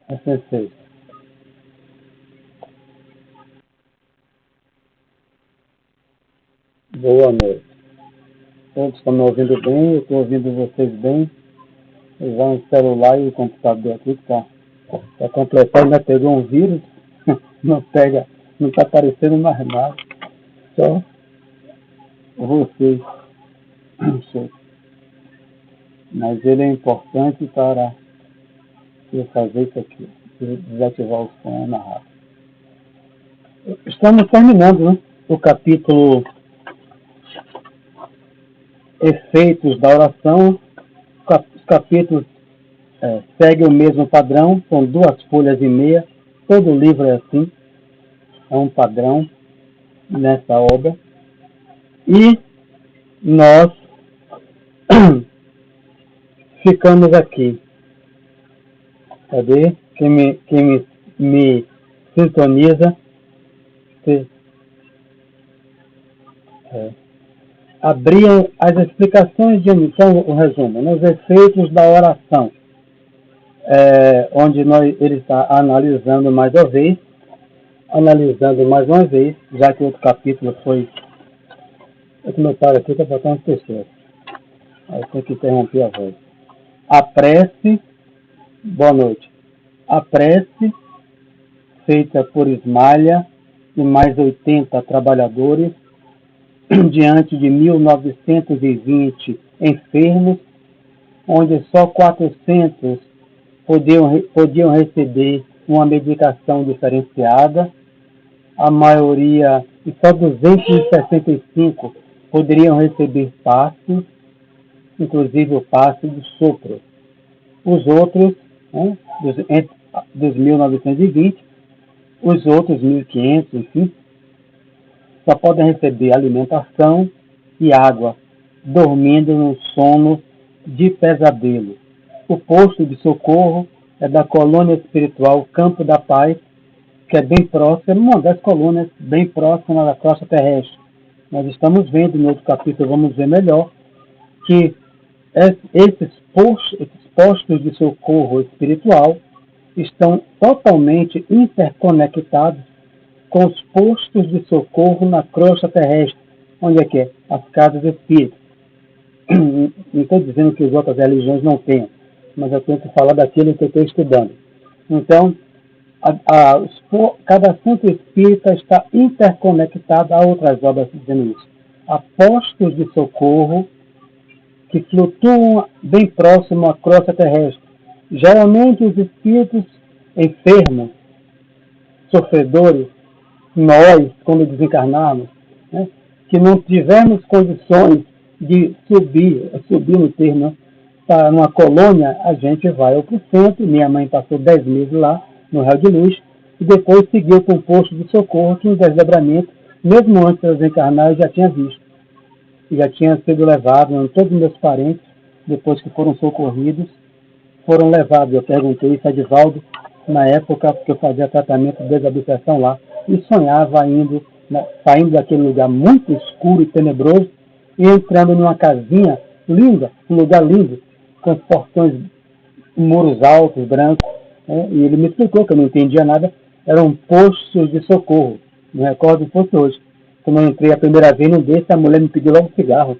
Sensei. Boa noite. Todos estão me ouvindo bem, eu estou ouvindo vocês bem. Já o celular e o computador aqui que está completado, ainda pegou um vírus, não está aparecendo mais nada. Só vocês. Mas ele é importante para eu fazer isso aqui, desativar o som na rádio. Estamos terminando, né, o capítulo Efeitos da Oração. Os capítulos seguem o mesmo padrão, são 2 folhas e meia. Todo livro é assim, é um padrão nessa obra. E nós ficamos aqui. Cadê? Quem me sintoniza? Abriam as explicações de omissão, o resumo, nos efeitos da oração, onde ele está analisando mais uma vez, já que outro capítulo foi... Eu começar aqui, está faltando pessoas. Aí tem que interromper a voz. A prece, boa noite. A prece, feita por Ismalha e mais 80 trabalhadores, diante de 1920 enfermos, onde só 400 podiam receber uma medicação diferenciada, a maioria, e só 265 poderiam receber passes, inclusive o passe do sopro. Os outros, dos 1920, os outros 1.500, enfim, só podem receber alimentação e água, dormindo num sono de pesadelo. O posto de socorro é da colônia espiritual Campo da Paz, que é bem próxima, uma das colônias bem próximas da crosta terrestre. Nós estamos vendo no outro capítulo, vamos ver melhor, que esses postos de socorro espiritual estão totalmente interconectados com os postos de socorro na crosta terrestre, onde é que é? As casas espíritas. Não estou dizendo que as outras religiões não tenham, mas eu tenho que falar daquilo que eu estou estudando. Então, cada centro espírita está interconectado a outras obras dizendo isso. Há postos de socorro que flutuam bem próximo à crosta terrestre. Geralmente os espíritos enfermos, sofredores, nós, quando desencarnarmos, né, que não tivermos condições de subir no termo, para uma colônia, a gente vai ao centro. Minha mãe passou 10 meses lá, no Real de Luz, e depois seguiu com o posto de socorro, que em desdobramento, mesmo antes de desencarnar, eu já tinha visto. E já tinha sido levado, todos os meus parentes, depois que foram socorridos, foram levados. Eu perguntei isso a Edivaldo, na época que eu fazia tratamento de desabsorção lá, e sonhava saindo daquele lugar muito escuro e tenebroso, e entrando numa casinha linda, um lugar lindo, com os portões, muros altos, brancos, e ele me explicou que eu não entendia nada, eram postos de socorro, me recordo se fosse hoje. Quando eu entrei a primeira vez num desses, a mulher me pediu logo um cigarro,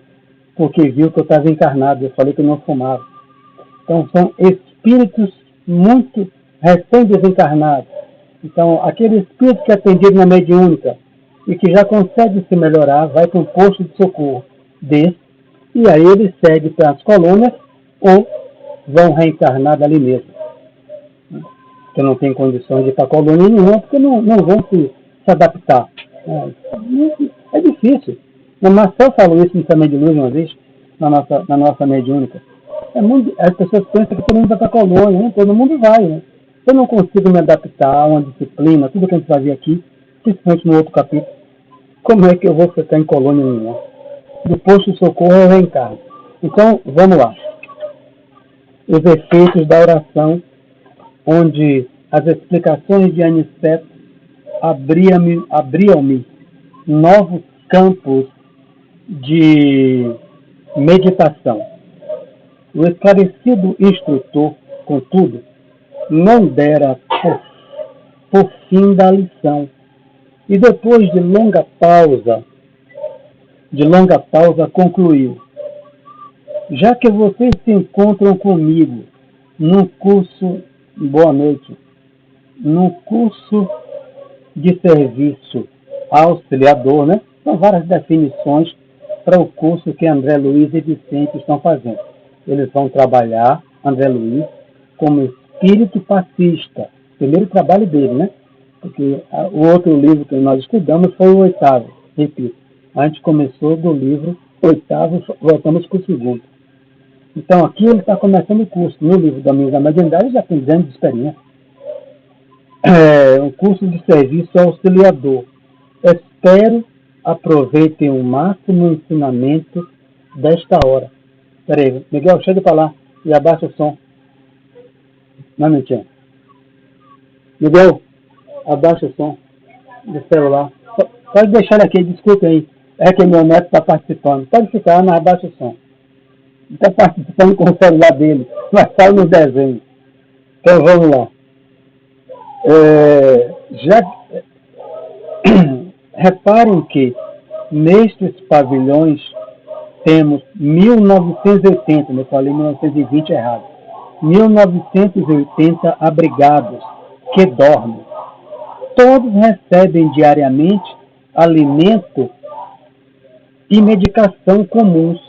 porque viu que eu estava encarnado, eu falei que eu não fumava. Então são espíritos muito recém-desencarnados. Então, aquele espírito que é atendido na mediúnica e que já consegue se melhorar, vai para um posto de socorro desse, e aí ele segue para as colônias ou vão reencarnar dali mesmo. Porque não tem condições de ir para a colônia nenhuma, porque não vão se adaptar. É difícil. A Marcel falou isso no Caminho de Luz uma vez, na nossa mediúnica. As pessoas pensam que todo mundo vai para a colônia, né? Todo mundo vai, né? Eu não consigo me adaptar a uma disciplina, tudo que a gente fazia aqui, principalmente no outro capítulo. Como é que eu vou ficar em colônia nenhuma? Do posto de socorro eu reencarno. Então, vamos lá. Os efeitos da oração, onde as explicações de Aniceto abriam-me novos campos de meditação. O esclarecido instrutor, contudo, não dera por fim da lição. E depois de longa pausa concluiu: já que vocês se encontram comigo num curso, boa noite, num curso de serviço auxiliador, né? São várias definições para o curso que André Luiz e Vicente estão fazendo. Eles vão trabalhar, André Luiz, como espírito passista. Primeiro trabalho dele, né? Porque o outro livro que nós estudamos foi o 8º, repito. A gente começou do livro 8º, voltamos para o 2º. Então aqui ele está começando o curso. No livro da Minha Mediunidade já tem anos de experiência. Um curso de serviço auxiliador. Espero aproveitem o máximo ensinamento desta hora. Peraí, Miguel, chega para lá e abaixa o som. Não, mentira. Miguel, abaixa o som do celular. Pode deixar ele aqui, desculpe aí. É que meu neto está participando. Pode ficar, mas abaixa o som. Está participando com o celular dele, mas fala no desenho. Então vamos lá. Reparem que nestes pavilhões temos 1980, eu falei 1920 errado, 1980 abrigados que dormem. Todos recebem diariamente alimento e medicação comuns,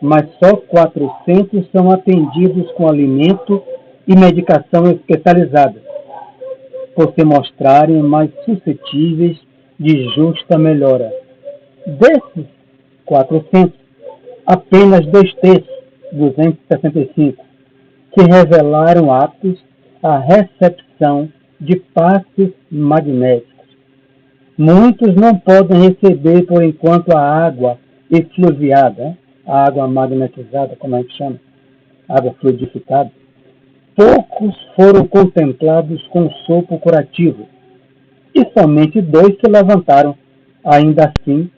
mas só 400 são atendidos com alimento e medicação especializada, por se mostrarem mais suscetíveis de justa melhora. Desses 400, apenas 2/3, 265, se revelaram aptos à recepção de passes magnéticos. Muitos não podem receber, por enquanto, a água efluviada, a água magnetizada, como a gente chama, água fluidificada. Poucos foram contemplados com sopro curativo, e somente 2 se levantaram, ainda assim,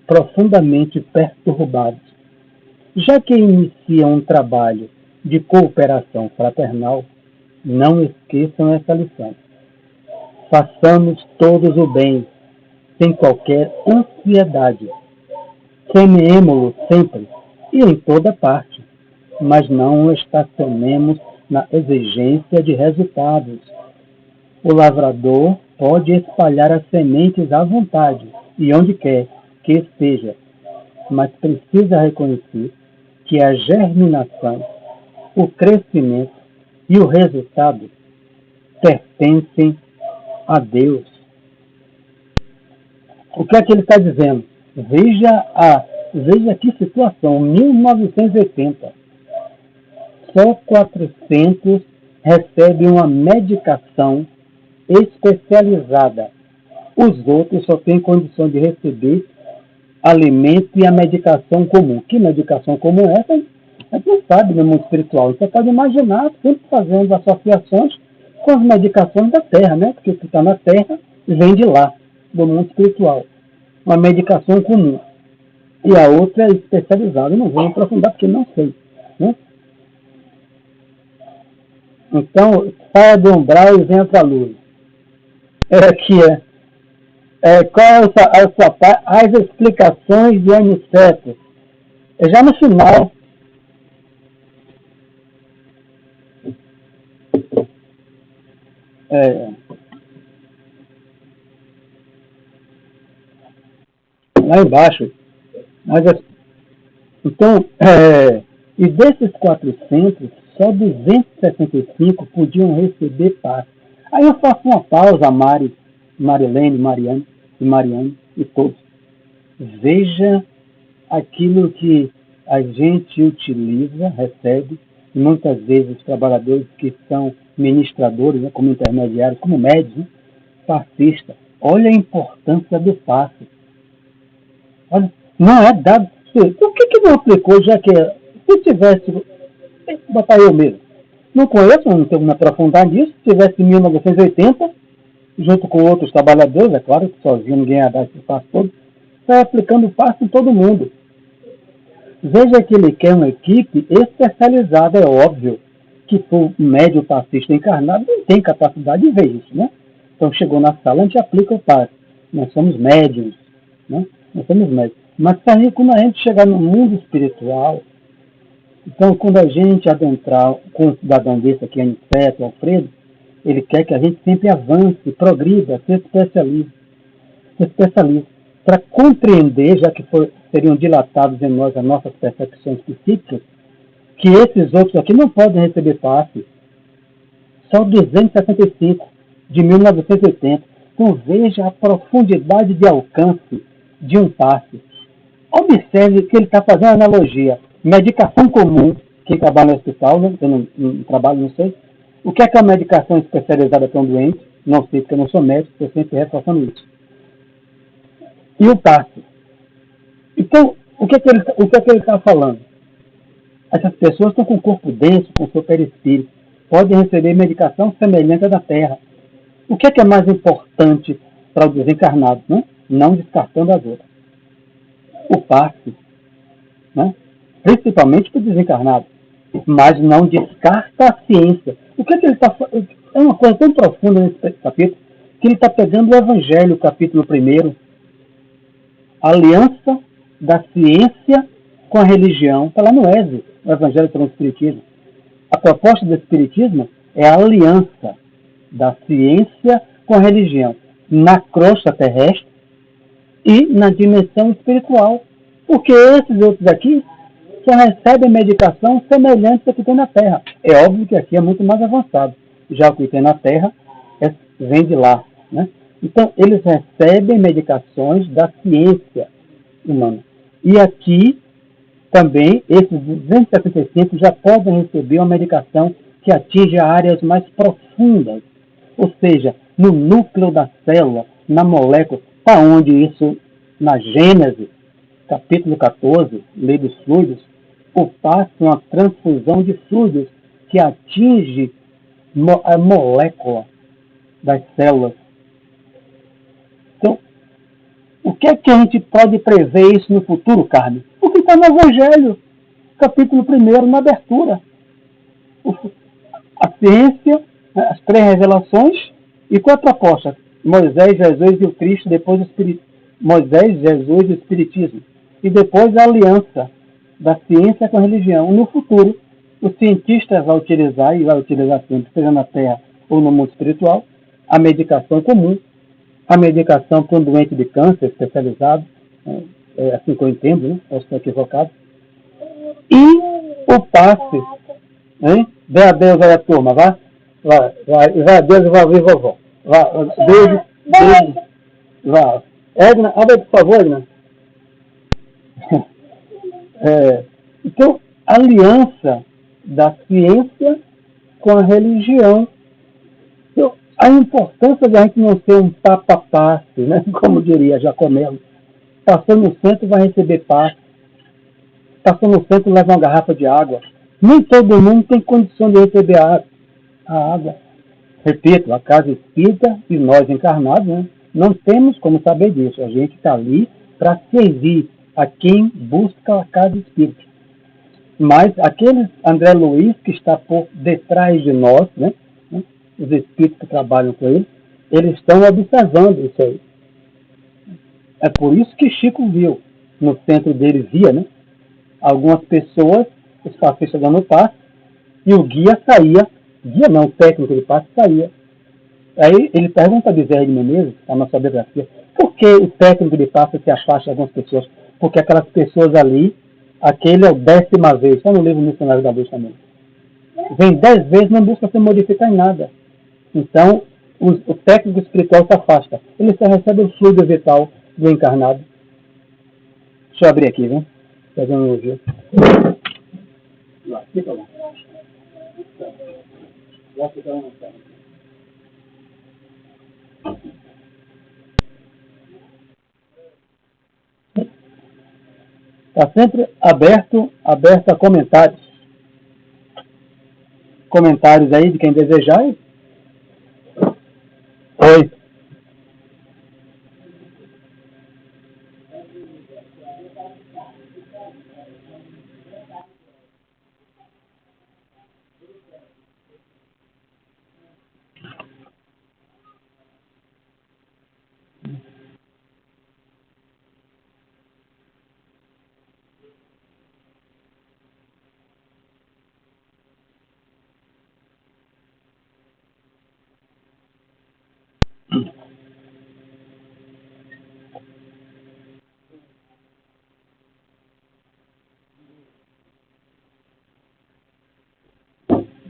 profundamente perturbados. Já que iniciam um trabalho de cooperação fraternal, não esqueçam essa lição. Façamos todos o bem, sem qualquer ansiedade. Semeemo-lo sempre e em toda parte, mas não estacionemos na exigência de resultados. O lavrador pode espalhar as sementes à vontade e onde quer que esteja, mas precisa reconhecer que a germinação, o crescimento e o resultado pertencem a Deus. O que é que ele está dizendo? Veja que situação, 1980. Só 400 recebem uma medicação especializada. Os outros só têm condição de receber alimento e a medicação comum. Que medicação comum é essa? A gente não sabe no mundo espiritual. Você pode imaginar, sempre fazendo associações com as medicações da Terra, né? Porque o que está na Terra vem de lá, do mundo espiritual. Uma medicação comum. E a outra é especializada. Eu não vou aprofundar porque não sei, né? Então, saia do umbral e venha para a luz. Qual é a sua parte? As explicações de Aniceto. É já no final. Lá embaixo. Então, e desses 400, só 265 podiam receber paz. Aí eu faço uma pausa, Marilene, Mariane e todos. Veja aquilo que a gente utiliza, recebe, e muitas vezes os trabalhadores que são ministradores, né, como intermediários, como médios, né, passistas. Olha a importância do passe. Olha, não é dado. Por que não aplicou, já que se tivesse, botar eu mesmo, não conheço, não tenho me aprofundar nisso, se tivesse em 1980, junto com outros trabalhadores, é claro que sozinho ninguém ia dar esse passo todo, está aplicando o passo em todo mundo. Veja que ele quer uma equipe especializada, é óbvio, que for médio passista encarnado não tem capacidade de ver isso, né? Então chegou na sala, a gente aplica o passe. Nós somos médiums, né? Nós somos médiums. Mas aí, quando a gente chegar no mundo espiritual, então quando a gente adentrar com um cidadão desse aqui, Aniceto, Alfredo, ele quer que a gente sempre avance, progrida, se especialize para compreender, já que seriam dilatados em nós as nossas percepções psíquicas, que esses outros aqui não podem receber passe. Só 265 de 1980. Então veja a profundidade de alcance de um passe. Observe que ele está fazendo analogia. Medicação comum, quem trabalha no hospital, né? Eu não trabalho, não sei. O que é a medicação especializada para um doente? Não sei, porque eu não sou médico, estou sempre reforçando isso. E o passe. Então, o que é que ele está falando? Essas pessoas estão com o corpo denso, com o seu perispírito. Podem receber medicação semelhante à da Terra. O que é mais importante para o desencarnado? Né? Não descartando as outras. O passe, né? Principalmente para o desencarnado. Mas não descarta a ciência. O que ele está falando? É uma coisa tão profunda nesse capítulo, que ele está pegando o Evangelho, capítulo 1, a aliança da ciência com a religião. Está lá no Êxodo, o Evangelho pelo Espiritismo. A proposta do Espiritismo é a aliança da ciência com a religião na crosta terrestre e na dimensão espiritual. Porque esses outros aqui só recebem medicação semelhante ao que tem na Terra. É óbvio que aqui é muito mais avançado. Já o que tem na Terra vem de lá. Né? Então, eles recebem medicações da ciência humana. E aqui, também, esses 275 já podem receber uma medicação que atinge áreas mais profundas. Ou seja, no núcleo da célula, na molécula, para onde isso, na Gênesis, capítulo 14, lei dos fluidos, o passe é uma transfusão de fluidos que atinge a molécula das células. Então, o que é que a gente pode prever isso no futuro, Carmen? O que está no Evangelho, capítulo 1, na abertura. A ciência, as 3 revelações, e qual é a proposta? Moisés, Jesus e o Cristo, depois o Espírito. Moisés, Jesus e o Espiritismo. E depois a aliança da ciência com a religião. No futuro, o cientista vai utilizar, e vai utilizar sempre, seja na Terra ou no mundo espiritual, a medicação comum, a medicação para um doente de câncer especializado, é assim que eu entendo, né? Eu estou equivocado. E o passe, hein? Dê adeus aí a turma, vá. Vai adeus e vai ouvir vovó. Beijo. Vá. Edna, abre por favor, Edna. Então, aliança da ciência com a religião. Então, a importância de a gente não ser um papa-passe, né? Como diria Jacomelo. Passou no centro, vai receber passe. Passou no centro, leva uma garrafa de água. Nem todo mundo tem condição de receber a água. Repito, a casa espírita e nós encarnados, né, não temos como saber disso. A gente está ali para servir a quem busca a casa espírita. Mas aquele André Luiz que está por detrás de nós, né, os espíritos que trabalham com ele, eles estão observando isso aí. É por isso que Chico viu, no centro dele via, né, algumas pessoas, os passistas dando passe, e o guia saía, guia não, o técnico de passe saía. Aí ele pergunta a Bezerra de Menezes, a nossa biografia, por que o técnico de passe se afasta de algumas pessoas? Porque aquelas pessoas ali, aquele é o 10ª vez, está no livro Missionário da Luz também. Vem 10 vezes, não busca se modificar em nada. Então, o técnico espiritual se afasta. Ele só recebe o fluido vital do encarnado. Deixa eu abrir aqui, viu? Fazer um elogio. Lá, fica lá. Lá fica lá. Está sempre aberto a comentários. Comentários aí de quem desejar. Oi.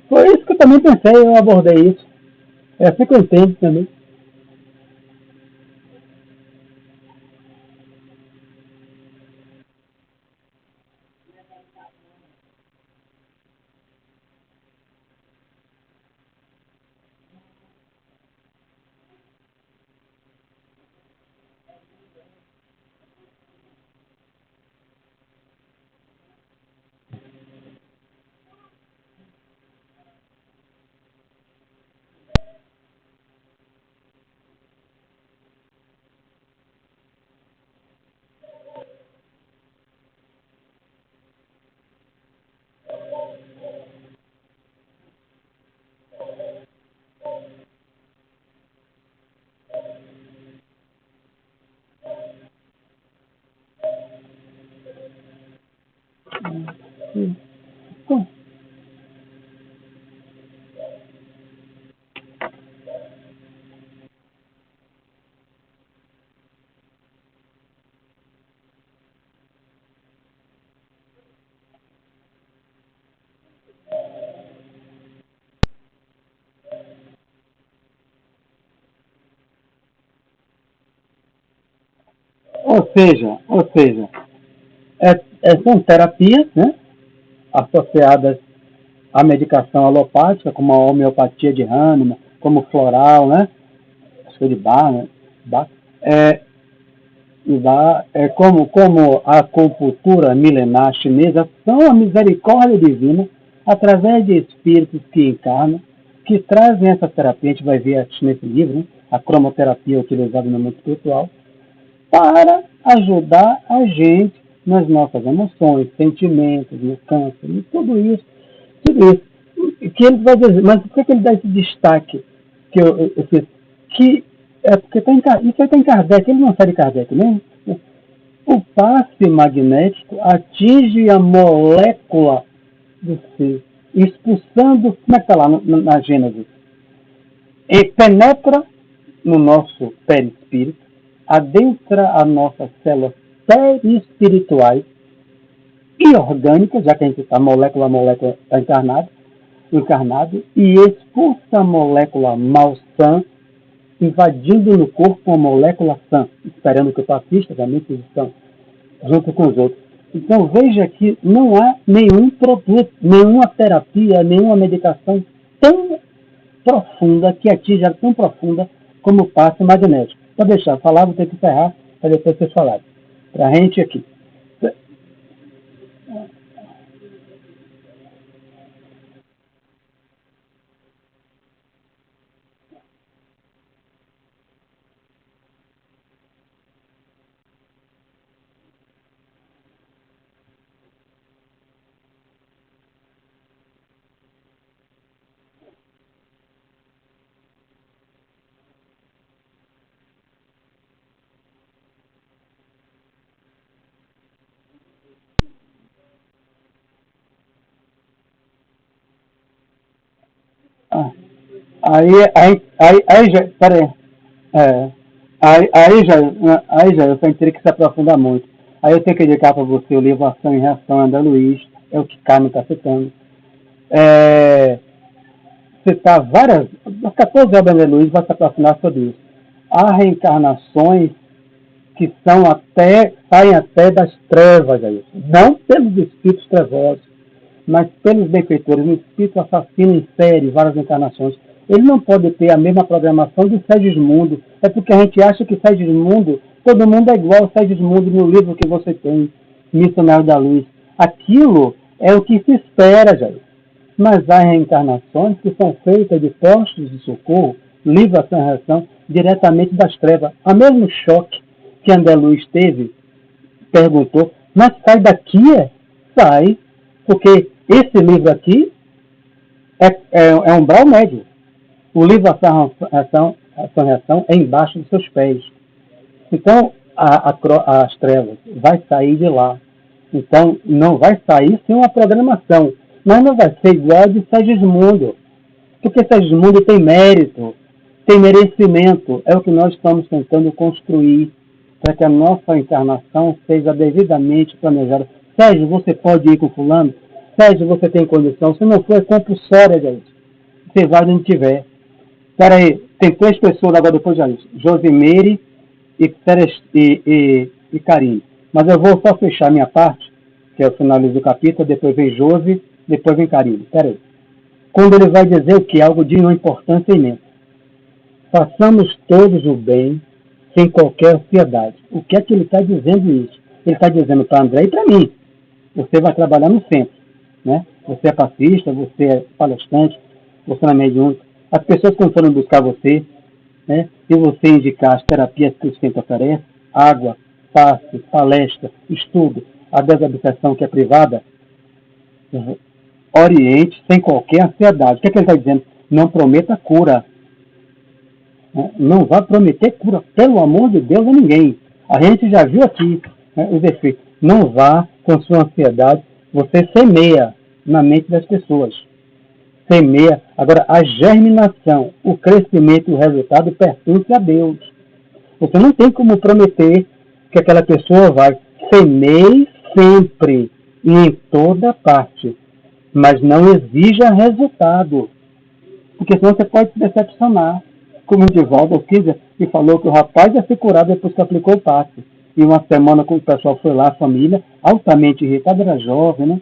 Foi isso que eu também pensei, eu abordei isso. É assim que eu entendo também. Então, ou seja, são terapias, né, associadas à medicação alopática, como a homeopatia de Hahnemann, como floral, né, acho que é de Bach, né, Bach. É, como a acupuntura milenar chinesa, são a misericórdia divina através de espíritos que encarnam, que trazem essa terapia. A gente vai ver nesse livro, né, a cromoterapia utilizada no mundo espiritual, para ajudar a gente nas nossas emoções, sentimentos, no câncer, e tudo isso. Que ele vai dizer, mas por que ele dá esse destaque que eu fiz? Que é porque isso aí tem Kardec, ele não sai de Kardec, né? O passe magnético atinge a molécula do ser, expulsando, como é que está lá na Gênesis? E penetra no nosso perispírito, adentra as nossas células perispirituais e orgânicas, já que a gente está molécula a molécula está encarnado, e expulsa a molécula malsã, invadindo no corpo uma molécula sã, esperando que o passista também estão junto com os outros. Então veja que não há nenhum produto, nenhuma terapia, nenhuma medicação tão profunda, que atinja tão profunda como o passe magnético. Para deixar falar, vou ter que encerrar para depois vocês falarem. Para a gente aqui. Ah, aí já, peraí. É, aí já, eu teria que se aprofundar muito. Aí eu tenho que indicar para você o livro Ação e Reação, André Luiz, é o que Carmen está citando. É, citar várias, as 14 obras de André Luiz vai se aprofundar sobre isso. Há reencarnações que saem até das trevas, aí. Não pelos espíritos trevosos, mas pelos benfeitores. Um espírito assassino em série, várias encarnações. Ele não pode ter a mesma programação de Segismundo. É porque a gente acha que Segismundo, todo mundo é igual a Segismundo no livro que você tem, Missionário da Luz. Aquilo é o que se espera, Jair. Mas há reencarnações que são feitas de postos de socorro, livre a reação, diretamente das trevas. O mesmo choque que André Luiz teve, perguntou, mas sai daqui? Sai, porque esse livro aqui é um umbral médio. O livro Ação Reação é embaixo dos seus pés. Então, as trevas vai sair de lá. Então, não vai sair sem uma programação. Mas não vai ser igual a de Segismundo. Porque Segismundo tem mérito, tem merecimento. É o que nós estamos tentando construir para que a nossa encarnação seja devidamente planejada. Sérgio, você pode ir com fulano? Sérgio, você tem condição. Se não for, é compulsória, gente. Você vai onde tiver. Espera aí, tem 3 pessoas agora depois de Josimere e Karine. Mas eu vou só fechar a minha parte, que é o finalizo do capítulo, depois vem Josi, depois vem Karine. Espera aí. Quando ele vai dizer o que? Algo de uma importância imensa. Façamos todos o bem, sem qualquer ansiedade. O que é que ele está dizendo isso? Ele está dizendo para André e para mim. Você vai trabalhar no centro, né? Você é passista, você é palestrante, você é mediúnica. As pessoas quando forem buscar você, né? Se você indicar as terapias que o centro oferece, água, passe, palestra, estudo, a desabitação que é privada, oriente sem qualquer ansiedade. O que é que ele está dizendo? Não prometa cura. Não vá prometer cura, pelo amor de Deus, a ninguém. A gente já viu aqui, né, os efeitos. Não vá com sua ansiedade. Você semeia na mente das pessoas. Semeia. Agora, a germinação, o crescimento e o resultado pertence a Deus. Você não tem como prometer que aquela pessoa vai. Semeie sempre e em toda parte. Mas não exija resultado. Porque senão você pode se decepcionar. Como o Divaldo Kizer, que falou que o rapaz ia ser curado depois que aplicou o passe. E uma semana, quando o pessoal foi lá, a família, altamente irritada, era jovem, né?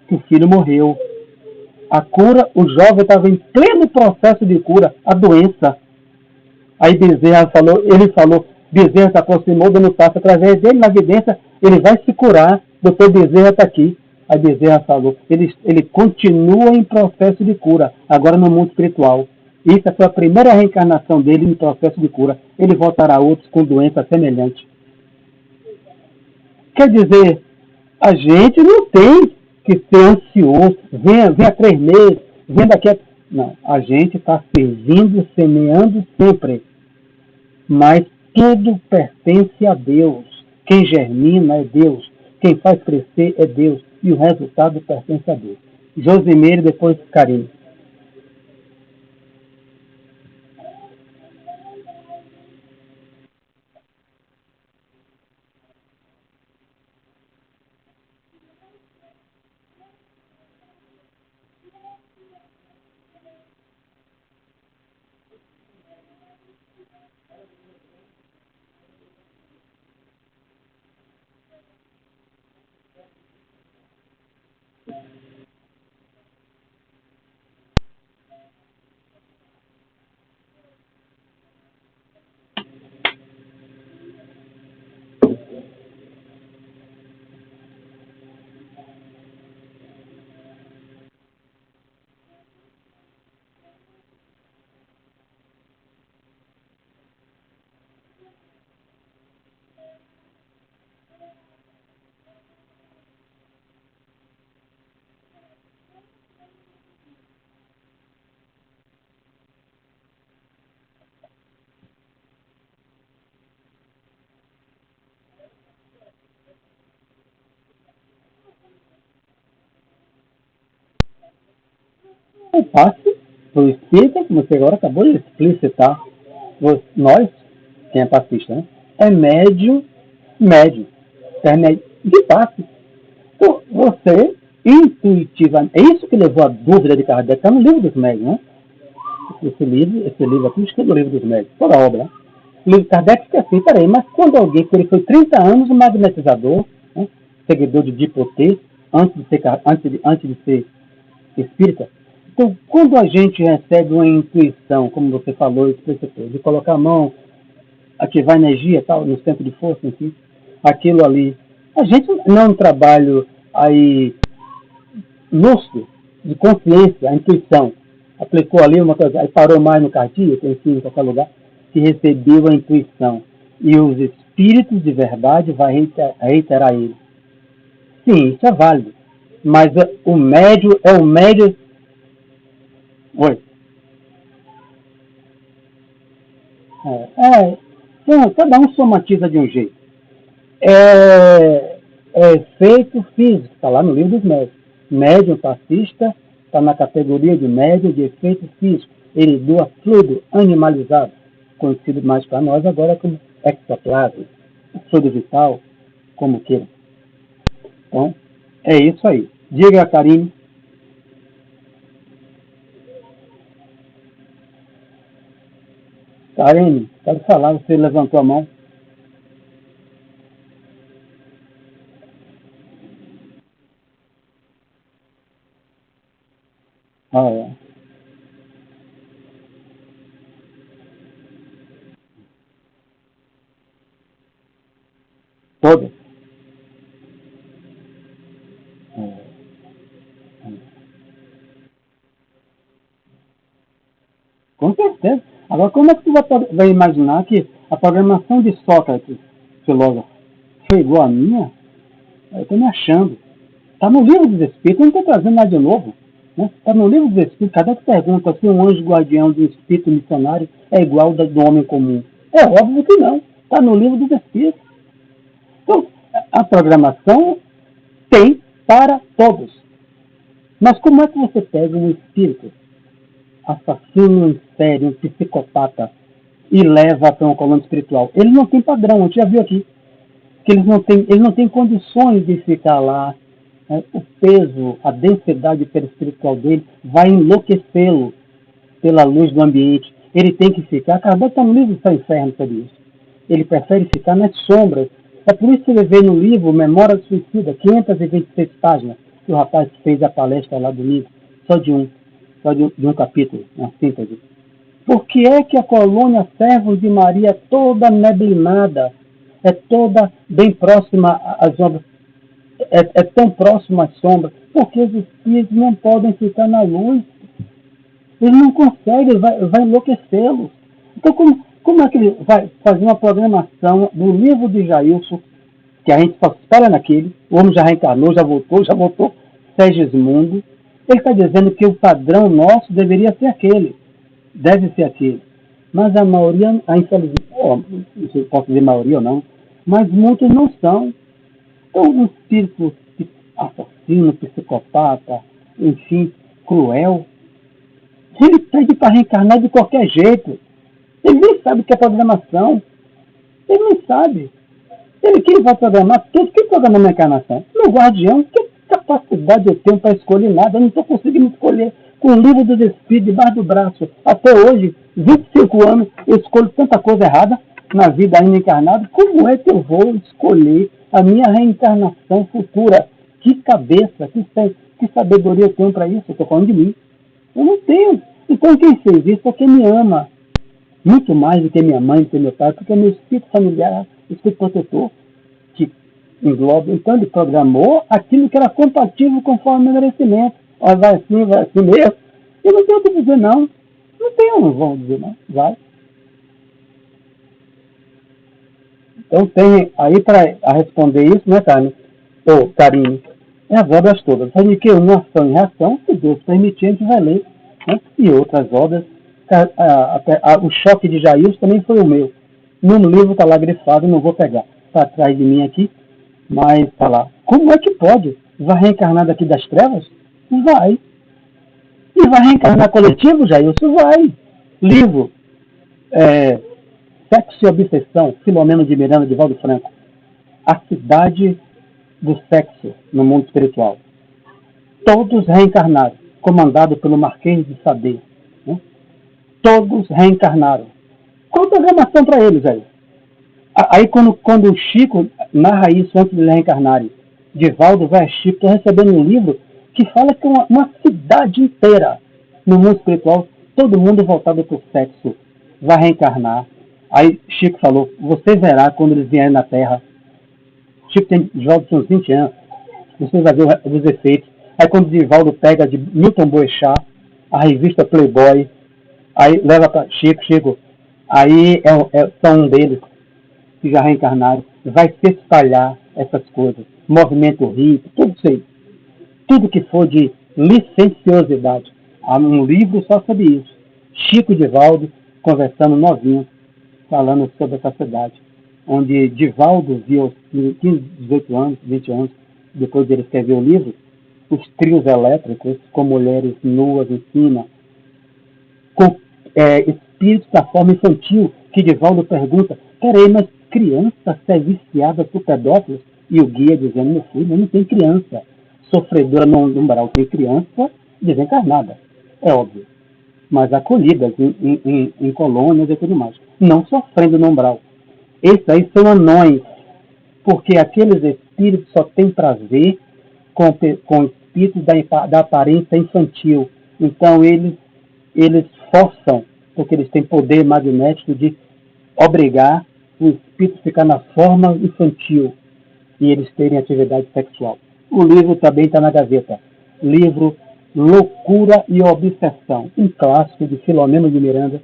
Que o filho morreu. A cura, o jovem estava em pleno processo de cura, a doença. Aí Bezerra falou, Bezerra se aproximou, dando passo através dele, na evidência, ele vai se curar, doutor Bezerra está aqui. Aí Bezerra falou, ele continua em processo de cura, agora no mundo espiritual. Isso foi a primeira reencarnação dele em processo de cura. Ele voltará a outros com doença semelhante. Quer dizer, a gente não tem que ser ansioso. Venha 3 meses, vem daqui a... Não, a gente está servindo, semeando sempre. Mas tudo pertence a Deus. Quem germina é Deus. Quem faz crescer é Deus. E o resultado pertence a Deus. Josimere, depois Karine. O passe do espírito, que você agora acabou de explicitar, nós, quem é passista, né? É médio, de passe. Então, você, intuitivamente, é isso que levou a dúvida de Kardec, está no livro dos médios, né? Esse livro aqui, escreve o livro dos médios, toda a obra, né? O livro de Kardec fica assim, peraí, mas quando alguém, que ele foi 30 anos um magnetizador, né? Seguidor de Dipotê, antes de ser espírita. Então, quando a gente recebe uma intuição, como você falou, de colocar a mão, ativar energia, tal, no centro de força, enfim, aquilo ali, a gente não é um trabalho aí lúcido, de consciência, a intuição. Aplicou ali uma coisa, aí parou mais no cardíaco, enfim, em qualquer lugar, que recebeu a intuição. E os espíritos de verdade vai reiterar ele. Sim, isso é válido. Mas o médio é o médio. Oi. Cada um somatiza de um jeito. É efeito físico, está lá no livro dos médios. Médium passista está na categoria de médium de efeito físico. Ele doa fluido animalizado, conhecido mais para nós agora como ectoplasma, fluido vital, como queira. Então, é isso aí. Diga, Karine. Karine, pode falar, você levantou a mão. Ah, é. Todas. Com certeza. Agora, como é que você vai imaginar que a programação de Sócrates, filósofo, foi igual à minha? Eu estou me achando. Está no livro dos Espíritos, eu não estou trazendo nada de novo. Está no livro dos Espíritos, cada que pergunta se um anjo guardião de um espírito missionário é igual ao do homem comum. É óbvio que não. Está no livro dos Espíritos. Então, a programação tem para todos. Mas como é que você pega um espírito assassino em série, um psicopata, e leva para uma colônia espiritual? Ele não tem padrão, a gente já viu aqui. Que ele não tem condições de ficar lá. O peso, a densidade perispiritual dele vai enlouquecê-lo pela luz do ambiente. Ele tem que ficar. Kardec está no livro do Inferno sobre isso. Ele prefere ficar nas sombras. É por isso que ele vê no livro Memória do Suicida, 526 páginas, que o rapaz fez a palestra lá do livro, só de um capítulo, uma síntese. Por que é que a colônia Servos de Maria é toda neblinada, é toda bem próxima às obras, é tão próxima às sombras? Porque os espíritos não podem ficar na luz. Ele não consegue, vai enlouquecê-los. Então, como é que ele vai fazer uma programação do livro de Jailson, que a gente só espera naquele, o homem já reencarnou, já voltou, Segismundo. Ele está dizendo que o padrão nosso deveria ser aquele, deve ser aquele. Mas a maioria, infelizmente, não sei se posso dizer maioria ou não, mas muitos não são. Então, um espírito assassino, psicopata, enfim, cruel, ele pede para reencarnar de qualquer jeito. Ele nem sabe o que é programação. Ele nem sabe. Quem vai programar tudo? Quem programa minha encarnação? Meu guardião, que capacidade eu tenho para escolher nada? Eu não estou conseguindo escolher. Com o livro dos Espíritos debaixo do braço. Até hoje, 25 anos, eu escolho tanta coisa errada na vida ainda encarnada. Como é que eu vou escolher a minha reencarnação futura? Que cabeça, que sabedoria eu tenho para isso? Eu estou falando de mim. Eu não tenho. Então quem fez isso é quem me ama. Muito mais do que minha mãe, do que meu pai, porque é meu espírito familiar, espírito protetor, que engloba. Então ele programou aquilo que era compatível conforme o merecimento. Vai assim mesmo. Eu não tenho o que dizer, não. Não vou dizer, não. Vai. Então tem aí para responder isso, né, Karine? É as obras todas. Sabe que uma ação e reação, se Deus permitir, a gente vai ler. Né? E outras obras. O choque de Jair também foi o meu. No livro está lá grifado, não vou pegar. Está atrás de mim aqui, mas está lá. Como é que pode? Vai reencarnar daqui das trevas? Vai. E vai reencarnar coletivo, Jair? Vai. Livro Sexo e Obsessão, Filomeno de Miranda, de Valdo Franco. A cidade do sexo no mundo espiritual. Todos reencarnaram, comandado pelo Marquês de Sade. Né? Todos reencarnaram. Qual a programação para eles aí? Aí quando o Chico narra isso antes de eles reencarnarem, Divaldo vai a Chico, estou recebendo um livro que fala que uma cidade inteira no mundo espiritual, todo mundo voltado para o sexo, vai reencarnar. Aí Chico falou, você verá quando eles vierem na Terra. Chico tem Divaldo uns 20 anos, você vai ver os efeitos. Aí quando Divaldo pega de Milton Boechat, a revista Playboy, aí leva para Chico, aí são um deles que já reencarnaram, vai se espalhar essas coisas, movimento hippie, tudo isso aí, tudo que for de licenciosidade. Há um livro só sobre isso. Chico e Divaldo conversando novinho, falando sobre essa cidade, onde Divaldo viu aos 15, 18 anos, 20 anos, depois de ele escrever o livro, os trios elétricos com mulheres nuas em cima, com espíritos da forma infantil, que Divaldo pergunta, peraí, mas criança é viciada por pedófilos? E o guia dizendo, meu filho, não tem criança, sofredora no umbral. Tem criança desencarnada, é óbvio, mas acolhidas em colônias e tudo mais, não sofrendo no umbral. Esses aí são anões, porque aqueles espíritos só têm prazer com espíritos da aparência infantil. Então eles forçam, porque eles têm poder magnético de obrigar o espírito a ficar na forma infantil e eles terem atividade sexual. O livro também está na gaveta. Livro Loucura e Obsessão, um clássico de Filomeno de Miranda,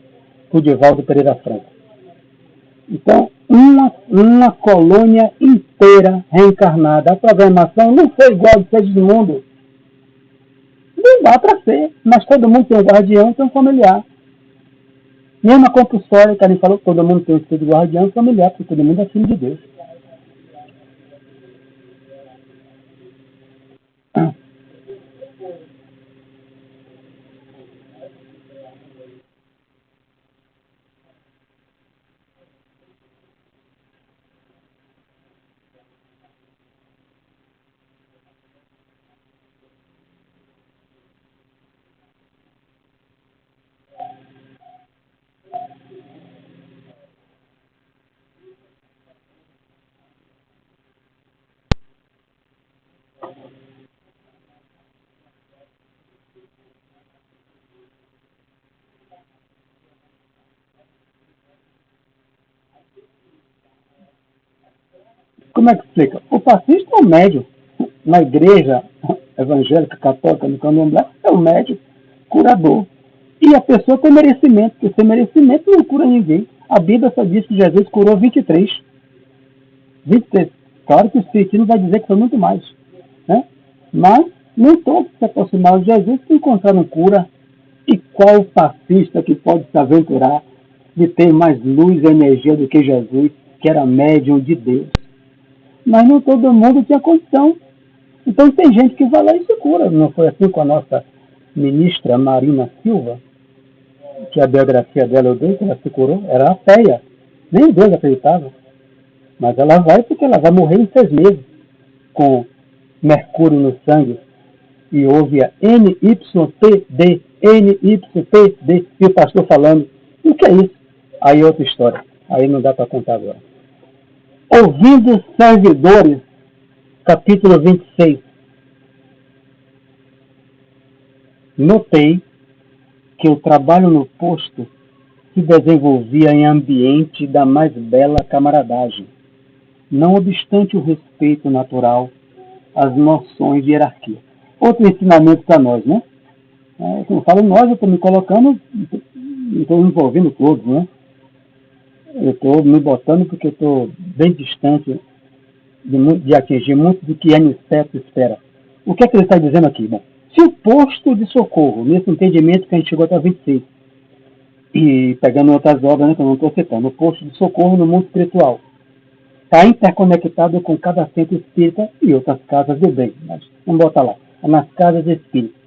por Divaldo Pereira Franco. Então, uma colônia inteira reencarnada. A programação não foi igual de seres do mundo. Não dá para ser, mas todo mundo tem um guardião, tem um familiar. Mesma compulsória, que a gente falou que todo mundo tem um espírito de guardião e familiar, porque todo mundo é filho de Deus. Como é que explica? O fascista é um médium. Na igreja evangélica, católica, no candomblé, é um médium curador. E a pessoa tem merecimento, porque sem merecimento não cura ninguém. A Bíblia só diz que Jesus curou 23. 23. Claro que o Espiritismo vai dizer que foi muito mais. Né? Mas nem todos se aproximaram de Jesus que encontraram cura. E qual fascista que pode se aventurar de ter mais luz e energia do que Jesus, que era médium de Deus? Mas não todo mundo tinha condição. Então tem gente que vai lá e se cura. Não foi assim com a nossa ministra Marina Silva, que a biografia dela eu dei, que ela se curou, era ateia. Nem Deus acreditava. Mas ela vai porque ela vai morrer em 6 meses com mercúrio no sangue. E ouve a NYPD, NYPD, e o pastor falando, o que é isso? Aí outra história. Aí não dá para contar agora. Ouvindo servidores, capítulo 26. Notei que o trabalho no posto se desenvolvia em ambiente da mais bela camaradagem, não obstante o respeito natural às noções de hierarquia. Outro ensinamento para nós, né? Quando eu falo nós, eu estou me colocando, estou envolvendo todos, né? Eu estou me botando porque eu estou bem distante de atingir muito do que Aniceto espera. O que é que ele está dizendo aqui? Bom, se o posto de socorro, nesse entendimento que a gente chegou até 26, e pegando outras obras, né, que eu não estou citando, o posto de socorro no mundo espiritual está interconectado com cada centro espírita e outras casas do bem. Mas vamos botar lá, nas casas espíritas.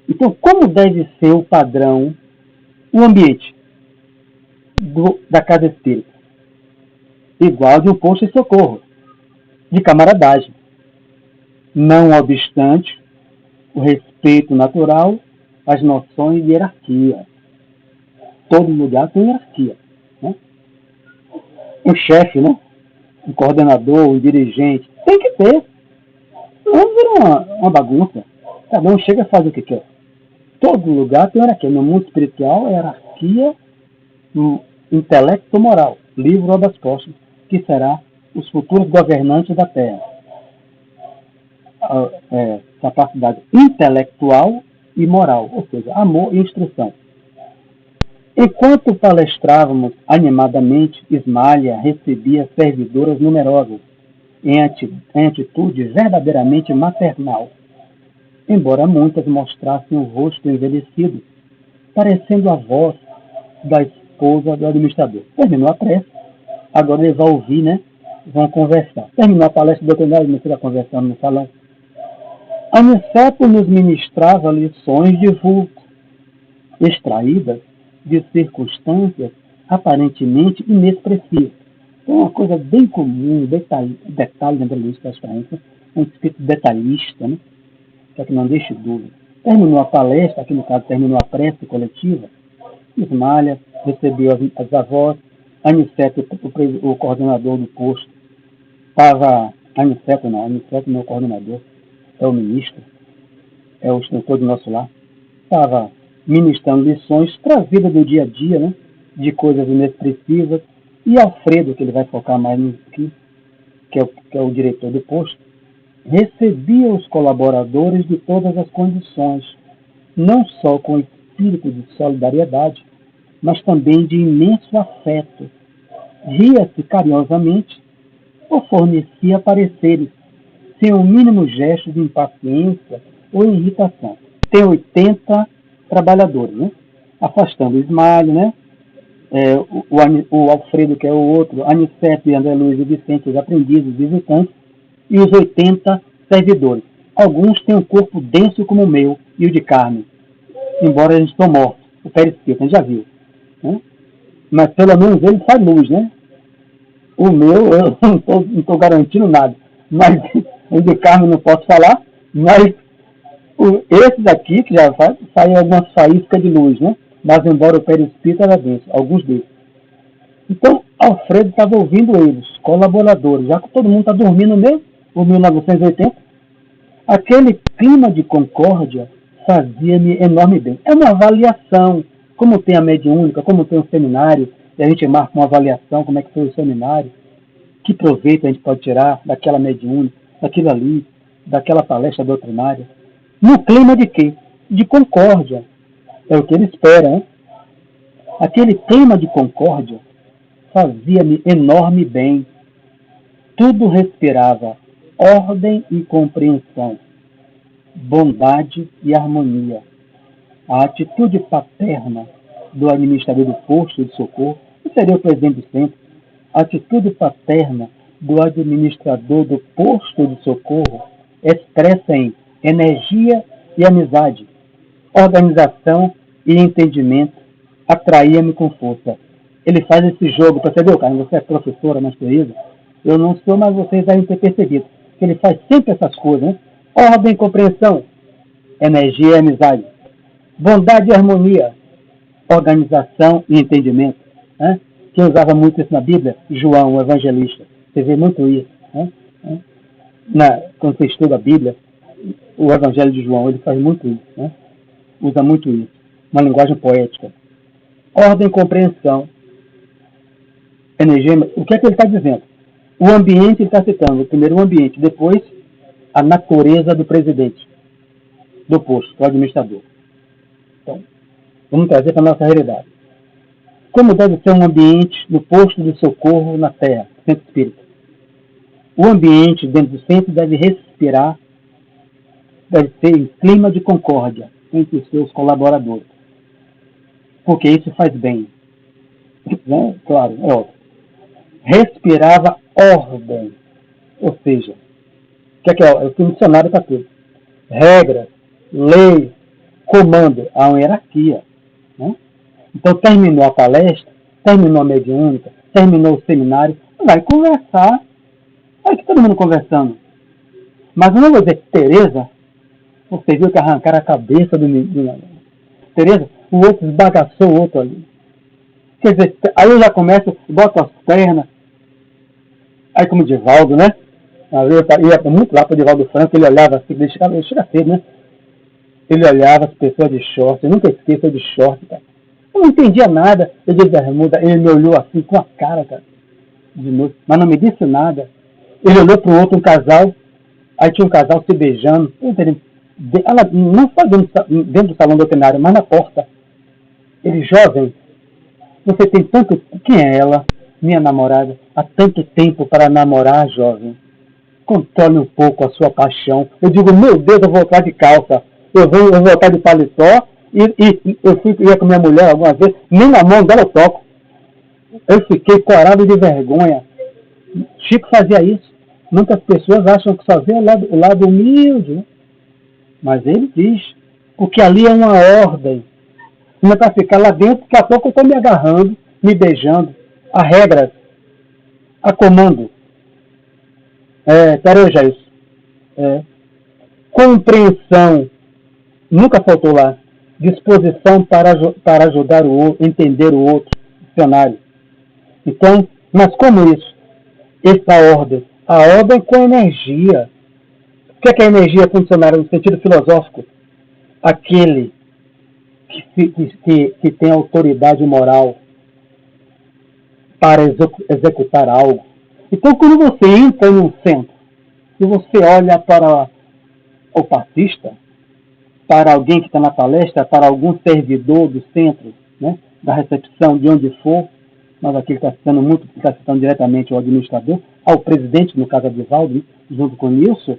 Então, como deve ser o padrão, o ambiente da casa espírita? Igual de um posto de socorro, de camaradagem. Não obstante o respeito natural às noções de hierarquia. Todo lugar tem hierarquia. Né? Um chefe, né? Um coordenador, um dirigente, tem que ter. Não vira uma bagunça. Cada um chega e faz o que quer. Todo lugar tem hierarquia. No mundo espiritual, hierarquia intelecto-moral. Livro Obras Póstumas, que será os futuros governantes da Terra. Capacidade intelectual e moral, ou seja, amor e instrução. Enquanto palestrávamos animadamente, Ismália recebia servidoras numerosas, em atitude verdadeiramente maternal, embora muitas mostrassem o rosto envelhecido, parecendo a voz da esposa do administrador. Terminou a prece, agora ele vai ouvir, né? Vão conversar. Terminou a palestra do doutor, não fica conversando no salão. Aniceto nos ministrava lições de vulto, extraídas de circunstâncias aparentemente inexpressivas. Então, uma coisa bem comum, detalhe dentro da lista das crenças, um espírito detalhista, né? Para que não deixe dúvida. Terminou a palestra, aqui no caso terminou a prece coletiva, Ismália recebeu as avós, Aniceto, o coordenador do posto, estava, Aniceto não é o coordenador, é o ministro, é o extensor do nosso lar, estava ministrando lições trazidas do dia a dia, né, de coisas inexpressivas, e Alfredo, que ele vai focar mais nisso aqui, que é o diretor do posto, recebia os colaboradores de todas as condições, não só com espírito de solidariedade, mas também de imenso afeto. Ria-se carinhosamente ou fornecia pareceres, sem o mínimo gesto de impaciência ou irritação. Tem 80 trabalhadores, né? Afastando o Ismael, né? O Alfredo, que é o outro, Aniceto e André Luiz e Vicente, os aprendizes, visitantes, e os 80 servidores. Alguns têm um corpo denso como o meu e o de carne, embora eles estão mortos. O perispírito, a gente já viu. Né? Mas pelo menos ele faz luz, né? O meu, eu não estou garantindo nada. Mas o de carne não posso falar, mas esses aqui, que já saem algumas faíscas de luz, né? Mas embora o perispírito era denso, alguns deles. Então, Alfredo estava ouvindo eles, colaboradores, já que todo mundo está dormindo mesmo, o 1980, aquele clima de concórdia fazia-me enorme bem. É uma avaliação, como tem a mediúnica, como tem o seminário, e a gente marca uma avaliação, como é que foi o seminário, que proveito a gente pode tirar daquela mediúnica, daquilo ali, daquela palestra doutrinária. No clima de quê? De concórdia. É o que ele espera, hein? Aquele clima de concórdia fazia-me enorme bem. Tudo respirava ordem e compreensão, bondade e harmonia. A atitude paterna do administrador do posto de socorro, que seria o presidente do centro, a atitude paterna do administrador do posto de socorro expressa em energia e amizade, organização e entendimento, atraía-me com força. Ele faz esse jogo, percebeu, cara? Você é professora, mastereza. Eu não sou, mas vocês devem ter percebido. Ele faz sempre essas coisas, né? Ordem e compreensão, energia e amizade, bondade e harmonia, organização e entendimento. Né? Quem usava muito isso na Bíblia? João, o evangelista. Você vê muito isso. Né? Quando você estuda a Bíblia, o Evangelho de João, ele faz muito isso. Né? Usa muito isso. Uma linguagem poética. Ordem e compreensão. Energia. O que é que ele está dizendo? O ambiente, ele está citando. Primeiro o ambiente, depois a natureza do presidente, do posto, do administrador. Então, vamos trazer para a nossa realidade. Como deve ser um ambiente no posto de socorro na Terra, centro espírita? O ambiente dentro do centro deve respirar, deve ser em clima de concórdia entre os seus colaboradores. Porque isso faz bem. Né? Claro, é óbvio. Respirava ordem. Ou seja, o que é o dicionário para tudo? Regras, lei, comando. Há uma hierarquia. Né? Então, terminou a palestra, terminou a mediúnica, terminou o seminário, vai conversar. Olha que todo mundo conversando. Mas eu não vou dizer que Tereza, você viu que arrancaram a cabeça do menino. Tereza, o outro esbagaçou o outro ali. Quer dizer, aí eu já começo, boto as pernas. Aí como Divaldo, né? Eu ia muito lá para o Divaldo Franco, ele olhava assim, ele chega cedo, né? Ele olhava as pessoas de short, eu nunca esqueço de short, cara. Eu não entendia nada, eu de bermuda, ele me olhou assim com a cara, cara, de novo, mas não me disse nada. Ele olhou para o outro, um casal, aí tinha um casal se beijando, ela não só dentro do salão doutrinário, mas na porta. Ele, jovem, você tem tanto... Quem é ela? Minha namorada. Há tanto tempo para namorar, jovem. Controle um pouco a sua paixão. Eu digo, meu Deus, eu vou voltar de calça. Eu vou voltar de paletó. E eu ia com minha mulher alguma vez, nem na mão dela eu toco. Eu fiquei corado de vergonha. Chico fazia isso. Muitas pessoas acham que só vê o lado humilde, né? Mas ele diz, porque ali é uma ordem. Não é para ficar lá dentro, daqui a pouco eu estou me agarrando, me beijando. Há regras, há comando. Tareja isso. É. Compreensão, nunca faltou lá. Disposição para ajudar o outro, entender o outro, dicionário. Então, mas como isso? Essa ordem. A ordem com energia. O que é energia funcionária no sentido filosófico? Aquele que tem autoridade moral para executar algo. Então, quando você entra num centro e você olha para o passista, para alguém que está na palestra, para algum servidor do centro, né, da recepção, de onde for, mas aqui está citando diretamente o administrador, ao presidente, no caso Adivaldo, junto com isso,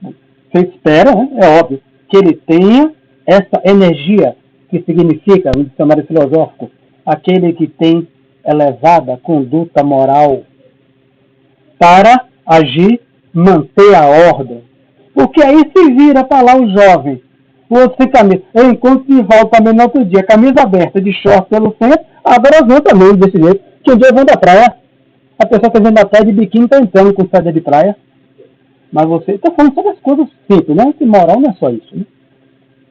você espera, né, é óbvio, que ele tenha essa energia, que significa, no dicionário filosófico, aquele que tem elevada conduta moral para agir, manter a ordem. Porque aí se vira para lá o jovem, você camisa, eu encontro de volta também no outro dia, camisa aberta, de short pelo centro, agora vão também desse jeito, que um dia vão da praia, a pessoa que vem da praia de biquíni está entrando com saia de praia, mas você está falando sobre as coisas simples, né? Que moral não é só isso, né?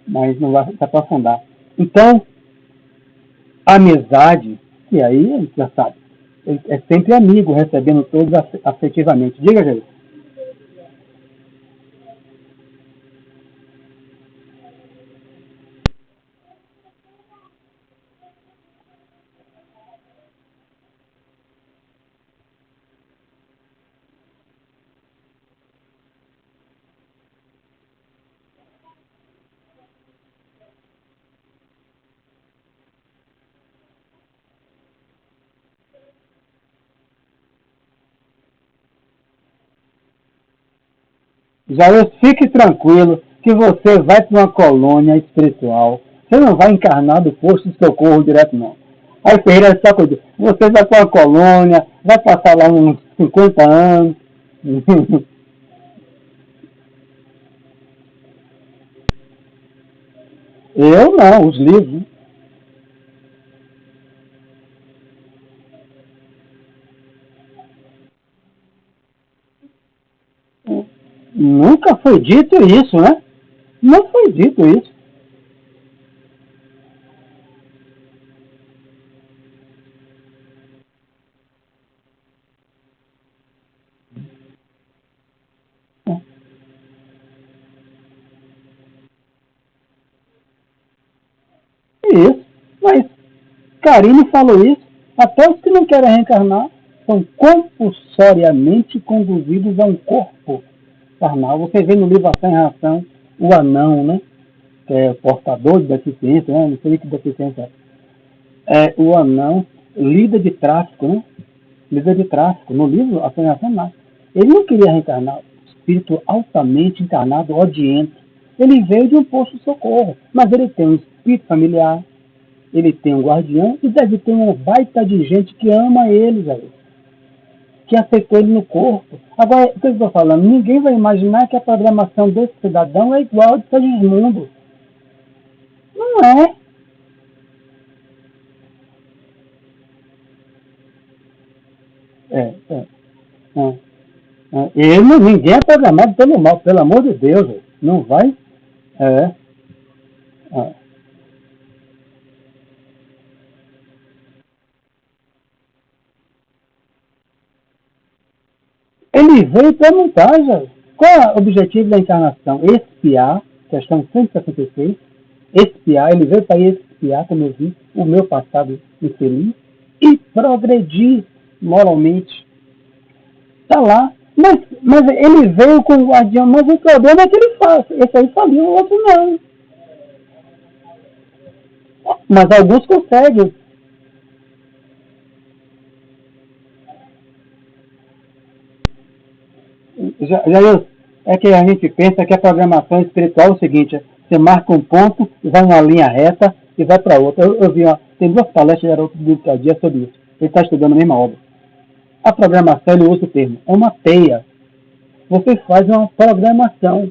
Mas não vai se aprofundar. Então, amizade, que aí a gente já sabe, é sempre amigo, recebendo todos afetivamente. Diga, Jair. Jair, fique tranquilo que você vai para uma colônia espiritual. Você não vai encarnar do posto de socorro direto, não. Aí Ferreira está cuidando. Você vai para uma colônia, vai passar lá uns 50 anos. Eu não, os livros. Nunca foi dito isso, né? Não foi dito isso. Isso. Mas Karine falou isso. Até os que não querem reencarnar são compulsoriamente conduzidos a um corpo carnal. Você vê no livro Ação e Reação o anão, né? Que é portador de deficiência, né? Não sei que deficiência é. O anão, líder de tráfico, né? Líder de tráfico. No livro Ação e Reação, não. Ele não queria reencarnar. Espírito altamente encarnado, odiento. Ele veio de um posto de socorro, mas ele tem um espírito familiar, ele tem um guardião e deve ter uma baita de gente que ama ele, velho, que aceitou ele no corpo. Agora, o que eu estou falando? Ninguém vai imaginar que a programação desse cidadão é igual a de Segismundo. Não é. Ninguém é programado pelo mal, pelo amor de Deus, velho. Não vai. É. é. Ele veio perguntar, já, qual é o objetivo da encarnação? Expiar, questão 166, expiar, ele veio para expiar, como eu vi, o meu passado infeliz, e progredir moralmente. Está lá. Mas ele veio com o guardião, mas o problema é que ele faz. Esse aí faliu, o outro não. Mas alguns conseguem. Já, é que a gente pensa que a programação espiritual é o seguinte: você marca um ponto, vai numa linha reta e vai para outra. Eu vi, tem duas palestras de outro dia sobre isso. Ele está estudando a mesma obra. A programação, ele usa o termo, é uma teia. Você faz uma programação,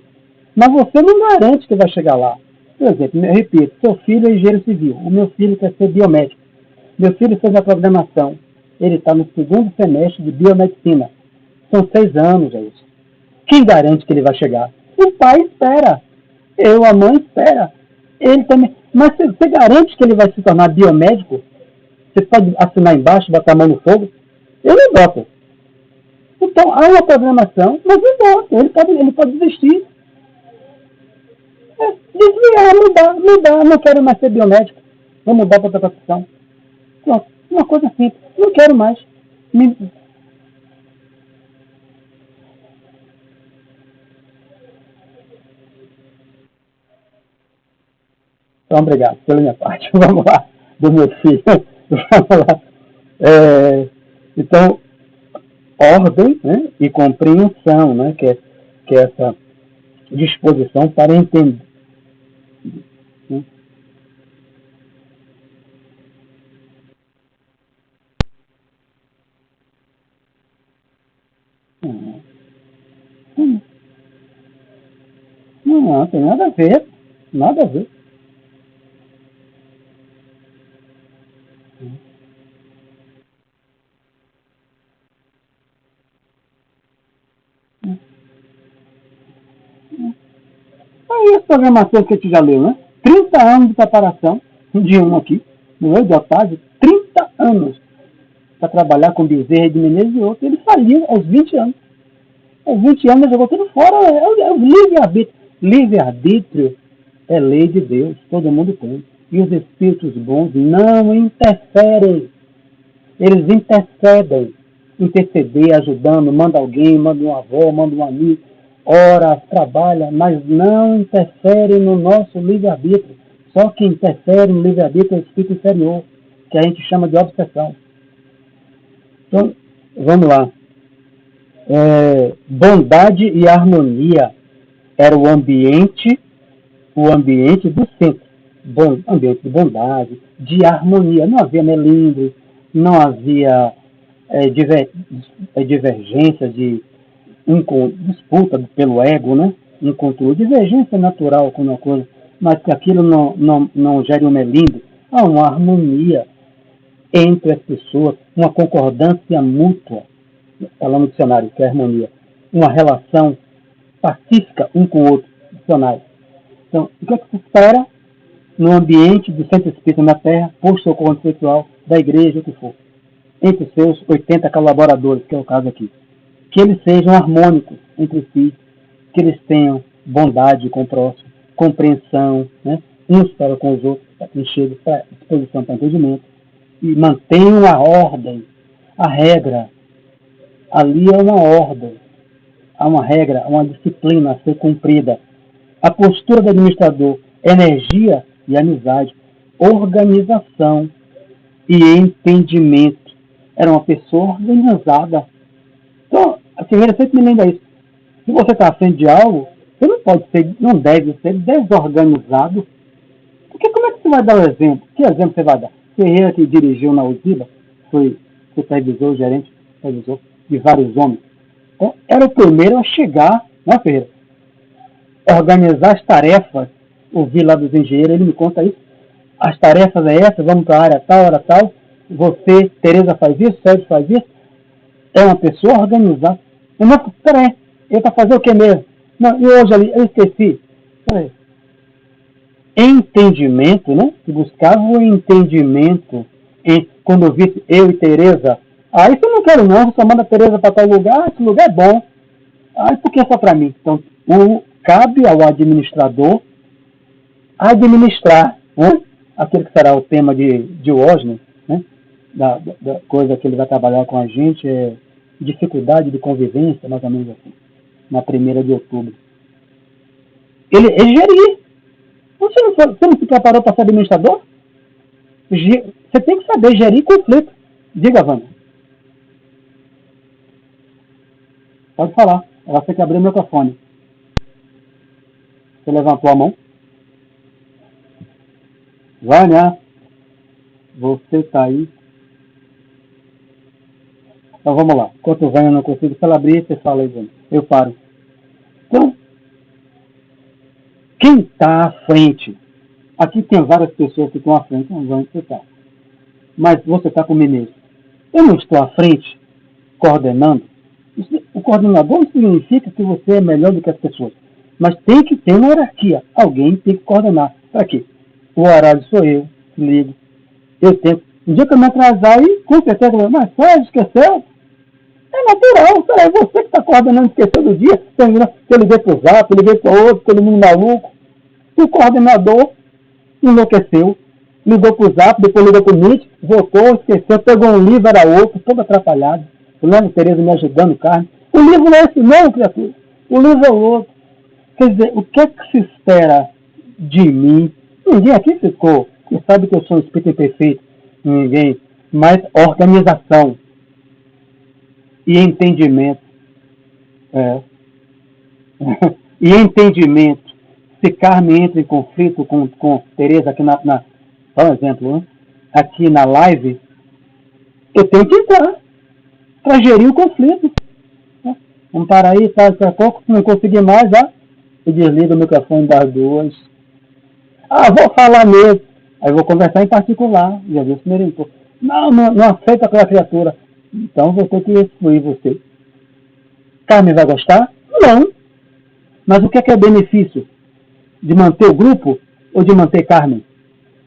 mas você não garante que vai chegar lá. Por exemplo, eu repito, seu filho é engenheiro civil, o meu filho quer ser biomédico. Meu filho fez a programação, ele está no segundo semestre de biomedicina. São 6 anos, é isso. Quem garante que ele vai chegar? O pai espera. A mãe espera. Ele também. Mas você garante que ele vai se tornar biomédico? Você pode assinar embaixo, botar a mão no fogo? Eu não boto. Então, há uma programação, mas não boto. Ele pode desistir. Desviar, mudar. Não quero mais ser biomédico. Vou mudar para outra profissão. Pronto. Uma coisa simples. Não quero mais. Então, obrigado pela minha parte. Vamos lá, do meu filho. Vamos lá. Então, ordem, né, e compreensão, né, que é essa disposição para entender. Né? Não, tem nada a ver. Nada a ver. Aí as programações que a gente já leu, né? 30 anos de preparação, de um aqui, no meio de Otávio, 30 anos para trabalhar com Bezerra de Menezes e outro. Ele saiu aos 20 anos. Aos 20 anos ele jogou tudo fora. É o livre-arbítrio. Livre-arbítrio é lei de Deus, todo mundo tem. E os espíritos bons não interferem. Eles intercedem. Interceder, ajudando, manda alguém, manda um avô, manda um amigo, ora, trabalha, mas não interfere no nosso livre-arbítrio. Só quem interfere no livre-arbítrio é o espírito inferior, que a gente chama de obsessão. Então, vamos lá. Bondade e harmonia era o ambiente do centro. Ambiente de bondade, de harmonia. Não havia melindre, não havia divergência de disputa pelo ego, né? Um controle, divergência natural com uma coisa, mas que aquilo não gere um melindre. Há uma harmonia entre as pessoas, uma concordância mútua, falando no dicionário, que é harmonia, uma relação pacífica um com o outro, dicionário. Então, o que é que se espera no ambiente do centro espírita na Terra, posto socorro intelectual, da igreja, o que for, entre os seus 80 colaboradores, que é o caso aqui? Que eles sejam harmônicos entre si, que eles tenham bondade com o próximo, compreensão, né? Uns para com os outros, para quem chega, para disposição para entendimento, e mantenham a ordem, a regra. Ali é uma ordem, há uma regra, uma disciplina a ser cumprida. A postura do administrador, energia e amizade, organização e entendimento. Era uma pessoa organizada. Então, a Ferreira sempre me lembra isso. Se você está à frente de algo, você não deve ser desorganizado. Porque como é que você vai dar o exemplo? Que exemplo você vai dar? Ferreira, que dirigiu na Usiba, foi supervisor, gerente, supervisor de vários homens. Então, era o primeiro a chegar, né, Ferreira? Organizar as tarefas. Ouvi lá dos engenheiros, ele me conta isso. As tarefas é essa, vamos para a área tal, hora tal. Você, Tereza, faz isso, Sérgio faz isso. É uma pessoa organizada. Mas, peraí, ele está fazendo o que mesmo? Não, e hoje ali, eu esqueci. Peraí. Entendimento, né? Buscava o entendimento. Quando eu vi eu e Tereza, isso eu não quero não, só manda a Tereza para tal lugar, esse lugar é bom. Por que só para mim? Então, cabe ao administrador administrar, né? Aquele que será o tema de Osner, né? Da coisa que ele vai trabalhar com a gente, é dificuldade de convivência, mais ou menos assim, na 1ª de outubro. Ele gerir. Você não se preparou para ser administrador? Você tem que saber gerir conflito. Diga, Wanda. Pode falar. Ela tem que abrir o microfone. Você levantou a mão? Vânia, você está aí? Então vamos lá. Enquanto o Vânia não consigo, se ela abrir, você fala aí, Vânia. Eu paro. Então, quem está à frente? Aqui tem várias pessoas que estão à frente, não vão você está. Mas você está com o Menezes. Eu não estou à frente, coordenando. O coordenador não significa que você é melhor do que as pessoas, mas tem que ter uma hierarquia. Alguém tem que coordenar. Para quê? O horário sou eu, ligo. Eu tenho. Um dia que eu me atrasar aí, com certeza, mas Sérgio, esqueceu? É natural, cara, é você que está coordenando, esqueceu do dia. Eu liguei para o Zap, eu liguei para outro, todo mundo maluco. E o coordenador enlouqueceu, ligou para o Zap, depois ligou para o Meet, voltou, esqueceu, pegou um livro, era outro, todo atrapalhado. O Leandro Tereza me ajudando, Carmen. O livro não é esse não, criatura. O livro é o outro. Quer dizer, o que é que se espera de mim? Ninguém aqui ficou. Você sabe que eu sou um espírito imperfeito. Ninguém. Mas organização e entendimento. É. E entendimento. Se Carmen entra em conflito com Tereza aqui por exemplo, né? Aqui na live, eu tenho que entrar para gerir o conflito. Né? Vamos parar aí, tá? Daqui a pouco, se não conseguir mais, já eu desligo o microfone das duas. Ah, vou falar mesmo. Aí eu vou conversar em particular. Já viu esse merentor. Não aceita aquela criatura. Então vou ter que excluir você. Carmen vai gostar? Não. Mas o que é benefício? De manter o grupo ou de manter Carmen?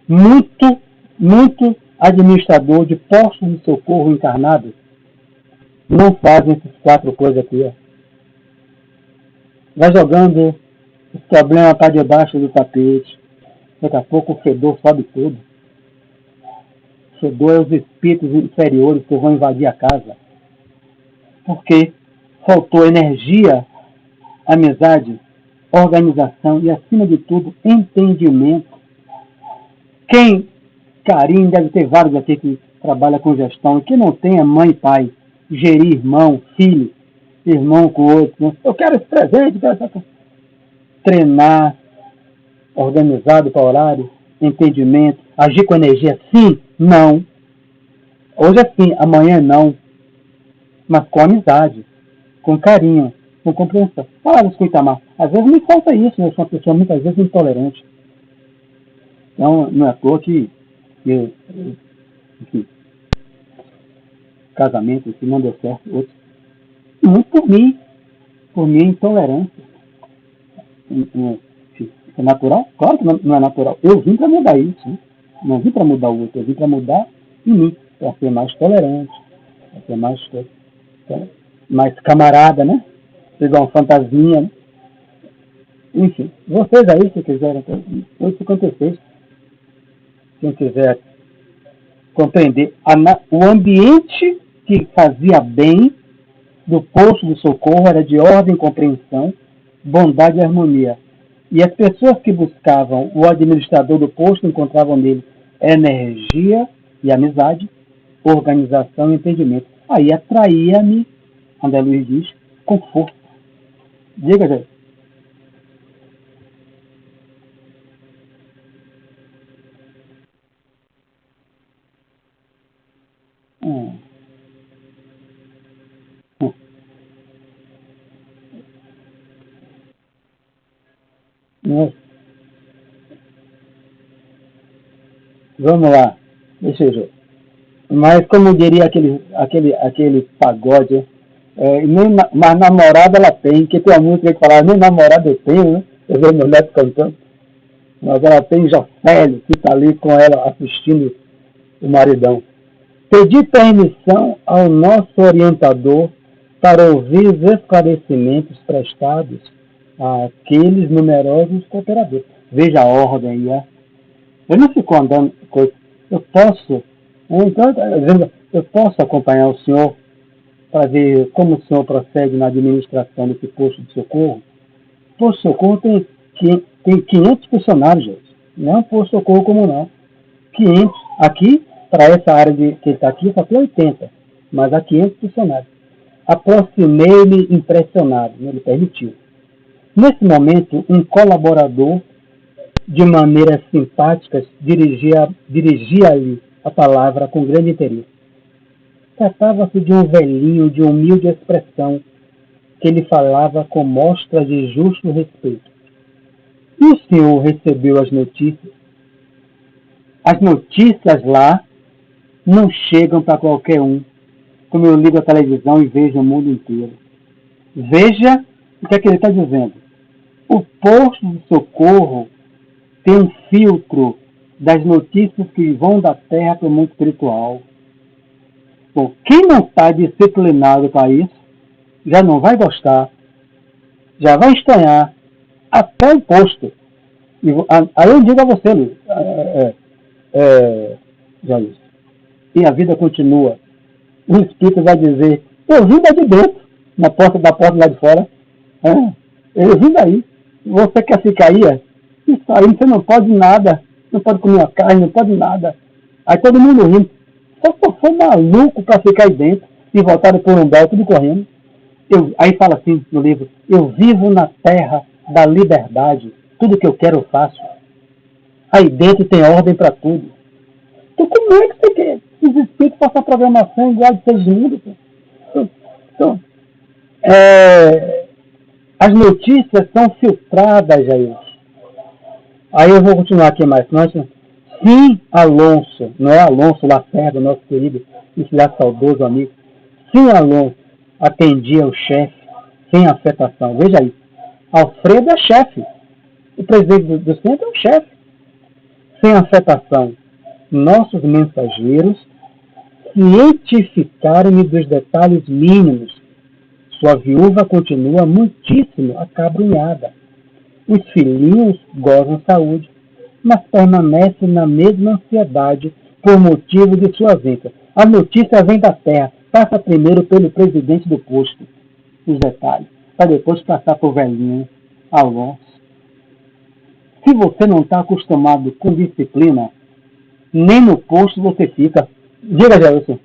Muito administrador de postos de socorro encarnado não fazem essas 4 coisas aqui. Ó. Vai jogando os problemas para debaixo do tapete. Daqui a pouco o fedor sobe tudo. O fedor é os espíritos inferiores que vão invadir a casa. Porque faltou energia, amizade, organização e, acima de tudo, entendimento. Quem, Carinho, deve ter vários aqui que trabalha com gestão e que não tenha mãe e pai, gerir irmão, filho, irmão com outro. Né? Eu quero esse presente, treinar, organizado para horário, entendimento, agir com energia, sim, não. Hoje é sim, amanhã é não. Mas com amizade, com carinho, com compreensão. Palavras com Itamar. Às vezes me falta isso, né? Eu sou uma pessoa muitas vezes intolerante. Então, não é à toa que enfim, casamento, se não deu certo, outro. Muito por minha intolerância. É natural? Claro que não é natural. Eu vim para mudar isso. Né? Não vim para mudar o outro, eu vim para mudar em mim, para ser mais tolerante, para ser mais camarada, né? Igual uma fantasminha, né? Enfim, vocês aí, se quiserem, 8h56, quem quiser compreender o ambiente que fazia bem do posto de socorro era de ordem, compreensão, bondade e harmonia. E as pessoas que buscavam o administrador do posto encontravam nele energia e amizade, organização e entendimento. Aí atraía-me, André Luiz diz, conforto. Diga, Zé. Vamos lá, deixa eu ver. Mas como diria aquele pagode, mas namorada ela tem, que tem a música que falava, nem namorada eu tenho, né? Eu vejo meu neto cantando, mas ela tem Jofélio, que está ali com ela assistindo o maridão. Pedi permissão ao nosso orientador para ouvir os esclarecimentos prestados àqueles numerosos cooperadores. Veja a ordem aí, ó. Eu não fico andando coisa. Eu posso acompanhar o senhor para ver como o senhor procede na administração desse posto de socorro. O posto de socorro tem 500 funcionários, gente. Não é um posto de socorro comum, não. 500. Aqui, para essa área que ele está aqui, só tem 80. Mas há 500 funcionários. Aproximei-me impressionado, né? Ele permitiu. Nesse momento, um colaborador, de maneira simpática, dirigia-lhe a palavra com grande interesse. Tratava-se de um velhinho de humilde expressão, que lhe falava com mostra de justo respeito. E o senhor recebeu as notícias? As notícias lá não chegam para qualquer um, como eu ligo a televisão e vejo o mundo inteiro. Veja o que é que ele está dizendo. O posto de socorro tem um filtro das notícias que vão da terra para o mundo espiritual. Bom, quem não está disciplinado para isso, já não vai gostar, já vai estranhar até o posto. Aí eu digo a você, Luiz, Jair, e a vida continua. O Espírito vai dizer, eu vim de dentro, da porta lá de fora. Eu vim daí. Você quer ficar aí? Isso aí você não pode nada. Não pode comer uma carne, não pode nada. Aí todo mundo rindo. Só se eu for maluco para ficar aí dentro e voltar por um belo, tudo correndo. Aí fala assim no livro, eu vivo na terra da liberdade. Tudo que eu quero eu faço. Aí dentro tem ordem para tudo. Então como é que você quer que os espíritos façam a programação igual de seres mundos? Então, as notícias são filtradas, Jair. Aí eu vou continuar aqui mais. Sim, Alonso, não é Alonso Lacerda, nosso querido e já saudoso amigo. Sim, Alonso atendia o chefe sem afetação. Veja aí. Alfredo é chefe. O presidente do centro é o chefe. Sem afetação. Nossos mensageiros cientificaram-me dos detalhes mínimos. Sua viúva continua muitíssimo acabrunhada. Os filhinhos gozam saúde, mas permanecem na mesma ansiedade por motivo de sua vinda. A notícia vem da terra, passa primeiro pelo presidente do posto, os detalhes, para depois passar por velhinho, Alonso. Se você não está acostumado com disciplina, nem no posto você fica. Diga, Gelson.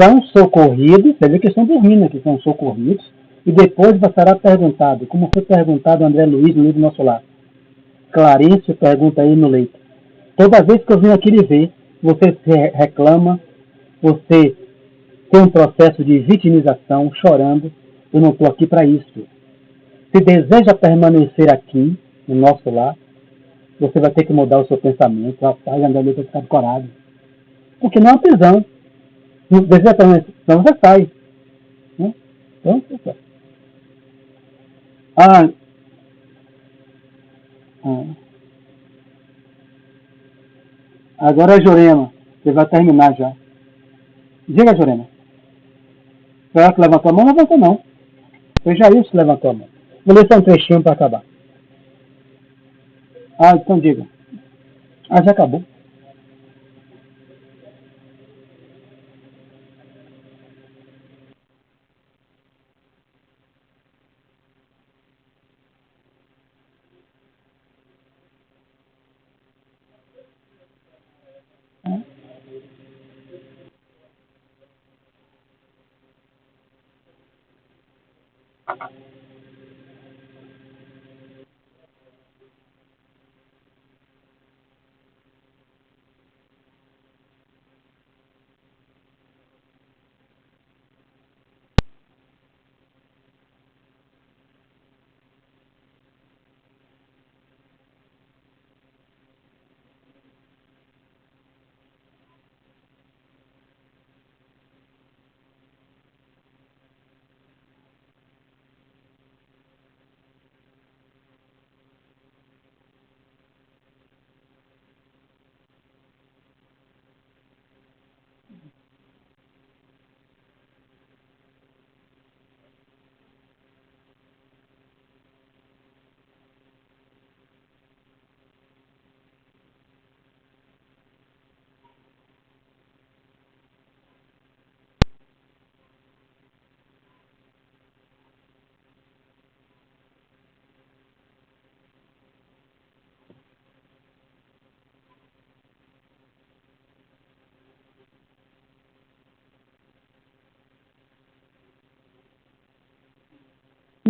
São socorridos, você vê que estão dormindo, que são socorridos, e depois será perguntado, como foi perguntado André Luiz no livro Nosso Lar. Clarice pergunta aí no leito. Toda vez que eu venho aqui lhe ver, você se reclama, você tem um processo de vitimização, chorando. Eu não estou aqui para isso. Se deseja permanecer aqui, no nosso lar, você vai ter que mudar o seu pensamento. Rapaz, André Luiz vai ficar decorado. Porque não é uma prisão. Não deseja permanecer, senão você sai. Né? Então, você sai. Ah, agora é Jurema. Você vai terminar já. Diga, Jurema. Será que levantou a mão? Não levantou, não. Foi Jair que levantou a mão. Vou ler só um trechinho para acabar. Então diga. Já acabou.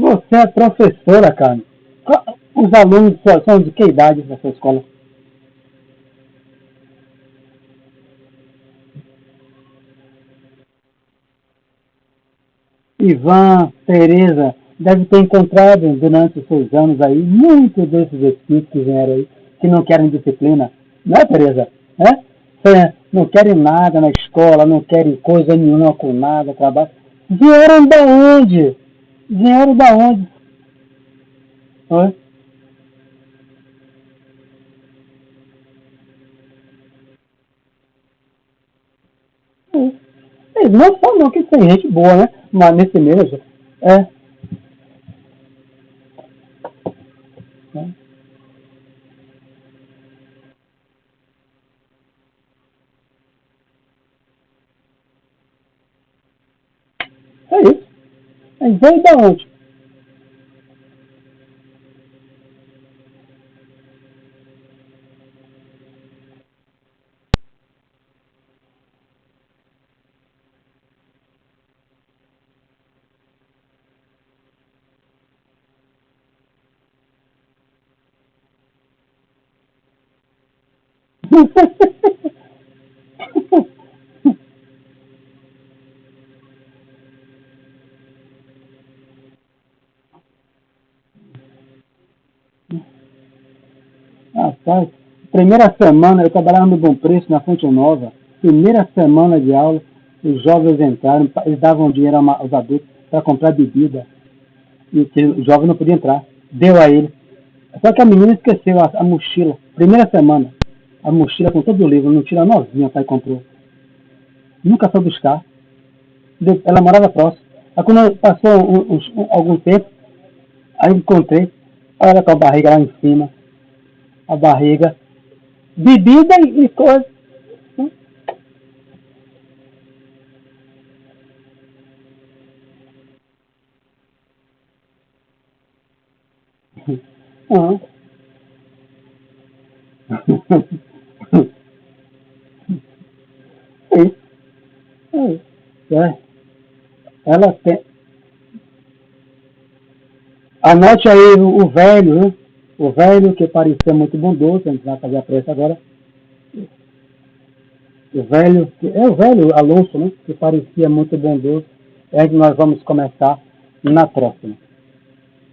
Você é professora, Carmen. Os alunos são de que idade nessa escola? Ivan, Tereza, deve ter encontrado durante os seus anos aí muitos desses espíritos que vieram aí, que não querem disciplina. Não é, Tereza? Não querem nada na escola, não querem coisa nenhuma com nada, trabalho. Vieram da onde? Vieram da onde? Oi? Eles não são não, que tem gente boa, né? Mas nesse mesmo. É. É isso. Eles veio da onde? Rapaz, primeira semana, eu trabalhava no Bom Preço, na Fonte Nova. Primeira semana de aula, os jovens entraram, eles davam dinheiro aos adultos para comprar bebida. E o jovem não podia entrar. Deu a ele. Só que a menina esqueceu a mochila. Primeira semana, a mochila com todo o livro, não tira novinha, o pai comprou. Nunca foi buscar. Ela morava próximo. Aí quando passou algum tempo, aí encontrei, olha com a barriga lá em cima, a barriga, bebida e coisa. Uhum. É isso. É isso. É. Ela tem. Anote aí o velho, né? O velho que parecia muito bondoso, a gente vai fazer a pressa agora. O velho, é o velho Alonso, né? Que parecia muito bondoso. É que nós vamos começar na próxima.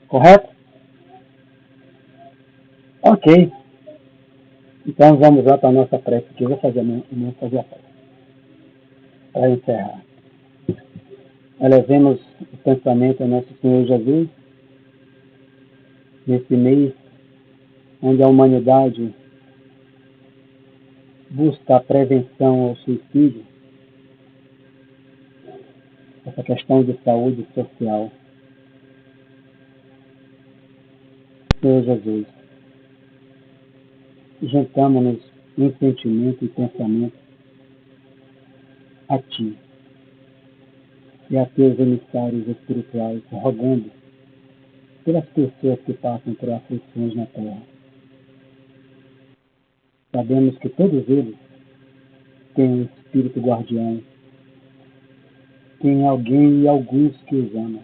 Correto? Ok. Então vamos lá para a nossa prece aqui. Eu vou fazer a prece. Para encerrar. Elevemos o pensamento ao nosso Senhor Jesus nesse mês onde a humanidade busca a prevenção ao suicídio, essa questão de saúde social. Senhor Jesus, juntamos-nos em sentimento e pensamento a Ti e a Teus emissários espirituais, rogando pelas pessoas que passam por aflições na Terra. Sabemos que todos eles têm um espírito guardião, têm alguém e alguns que os amam.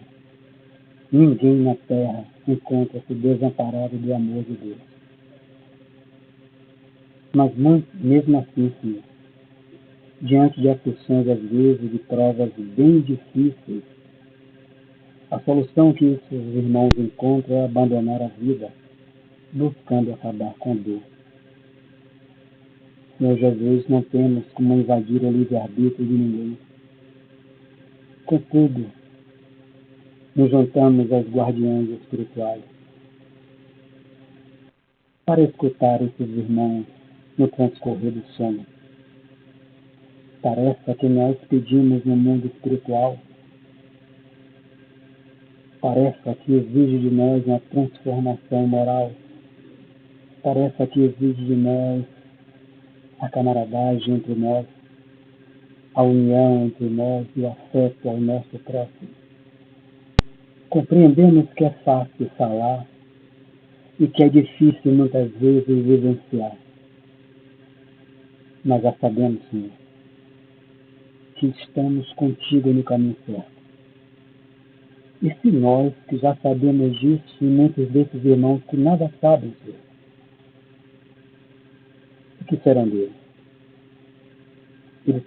Ninguém na Terra encontra-se desamparado do amor de Deus. Mas mesmo assim, Senhor, diante de aflições, às vezes, de provas bem difíceis, a solução que esses irmãos encontram é abandonar a vida, buscando acabar com a dor. Senhor Jesus, não temos como invadir o livre-arbítrio de ninguém. Contudo, nos juntamos aos guardiães espirituais para escutar esses irmãos no transcorrer do sono. Tarefa que nós pedimos no mundo espiritual, tarefa que exige de nós uma transformação moral, tarefa que exige de nós a camaradagem entre nós, a união entre nós e o afeto ao nosso próximo. Compreendemos que é fácil falar e que é difícil muitas vezes vivenciar, mas já sabemos, Senhor, que estamos contigo no caminho certo. E se nós, que já sabemos disso, e muitos desses irmãos que nada sabem disso, o que serão deles? Eles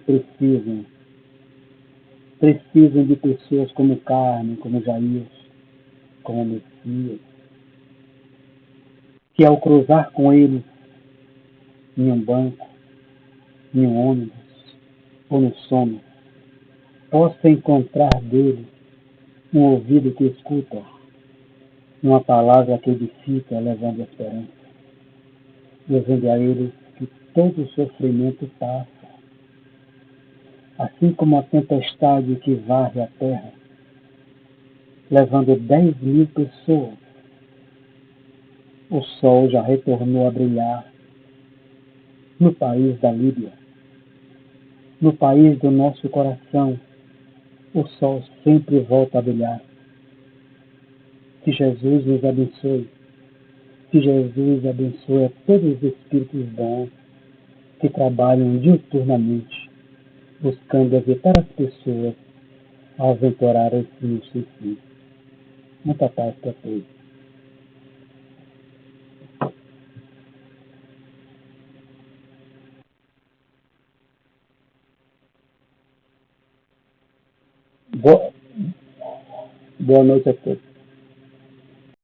precisam de pessoas como Carmen, como Jair, como Messias, que ao cruzar com eles em um banco, em um ônibus ou no sono, possa encontrar dele um ouvido que escuta, uma palavra que edifica, levando a esperança, dizendo a eles que todo o sofrimento passa, assim como a tempestade que varre a terra, levando 10.000 pessoas. O sol já retornou a brilhar no país da Líbia, no país do nosso coração. O sol sempre volta a brilhar. Que Jesus nos abençoe. Que Jesus abençoe a todos os espíritos bons que trabalham diuturnamente, buscando evitar as pessoas a aventurarem-se no suicídio. Muita paz para todos. Boa noite a todos.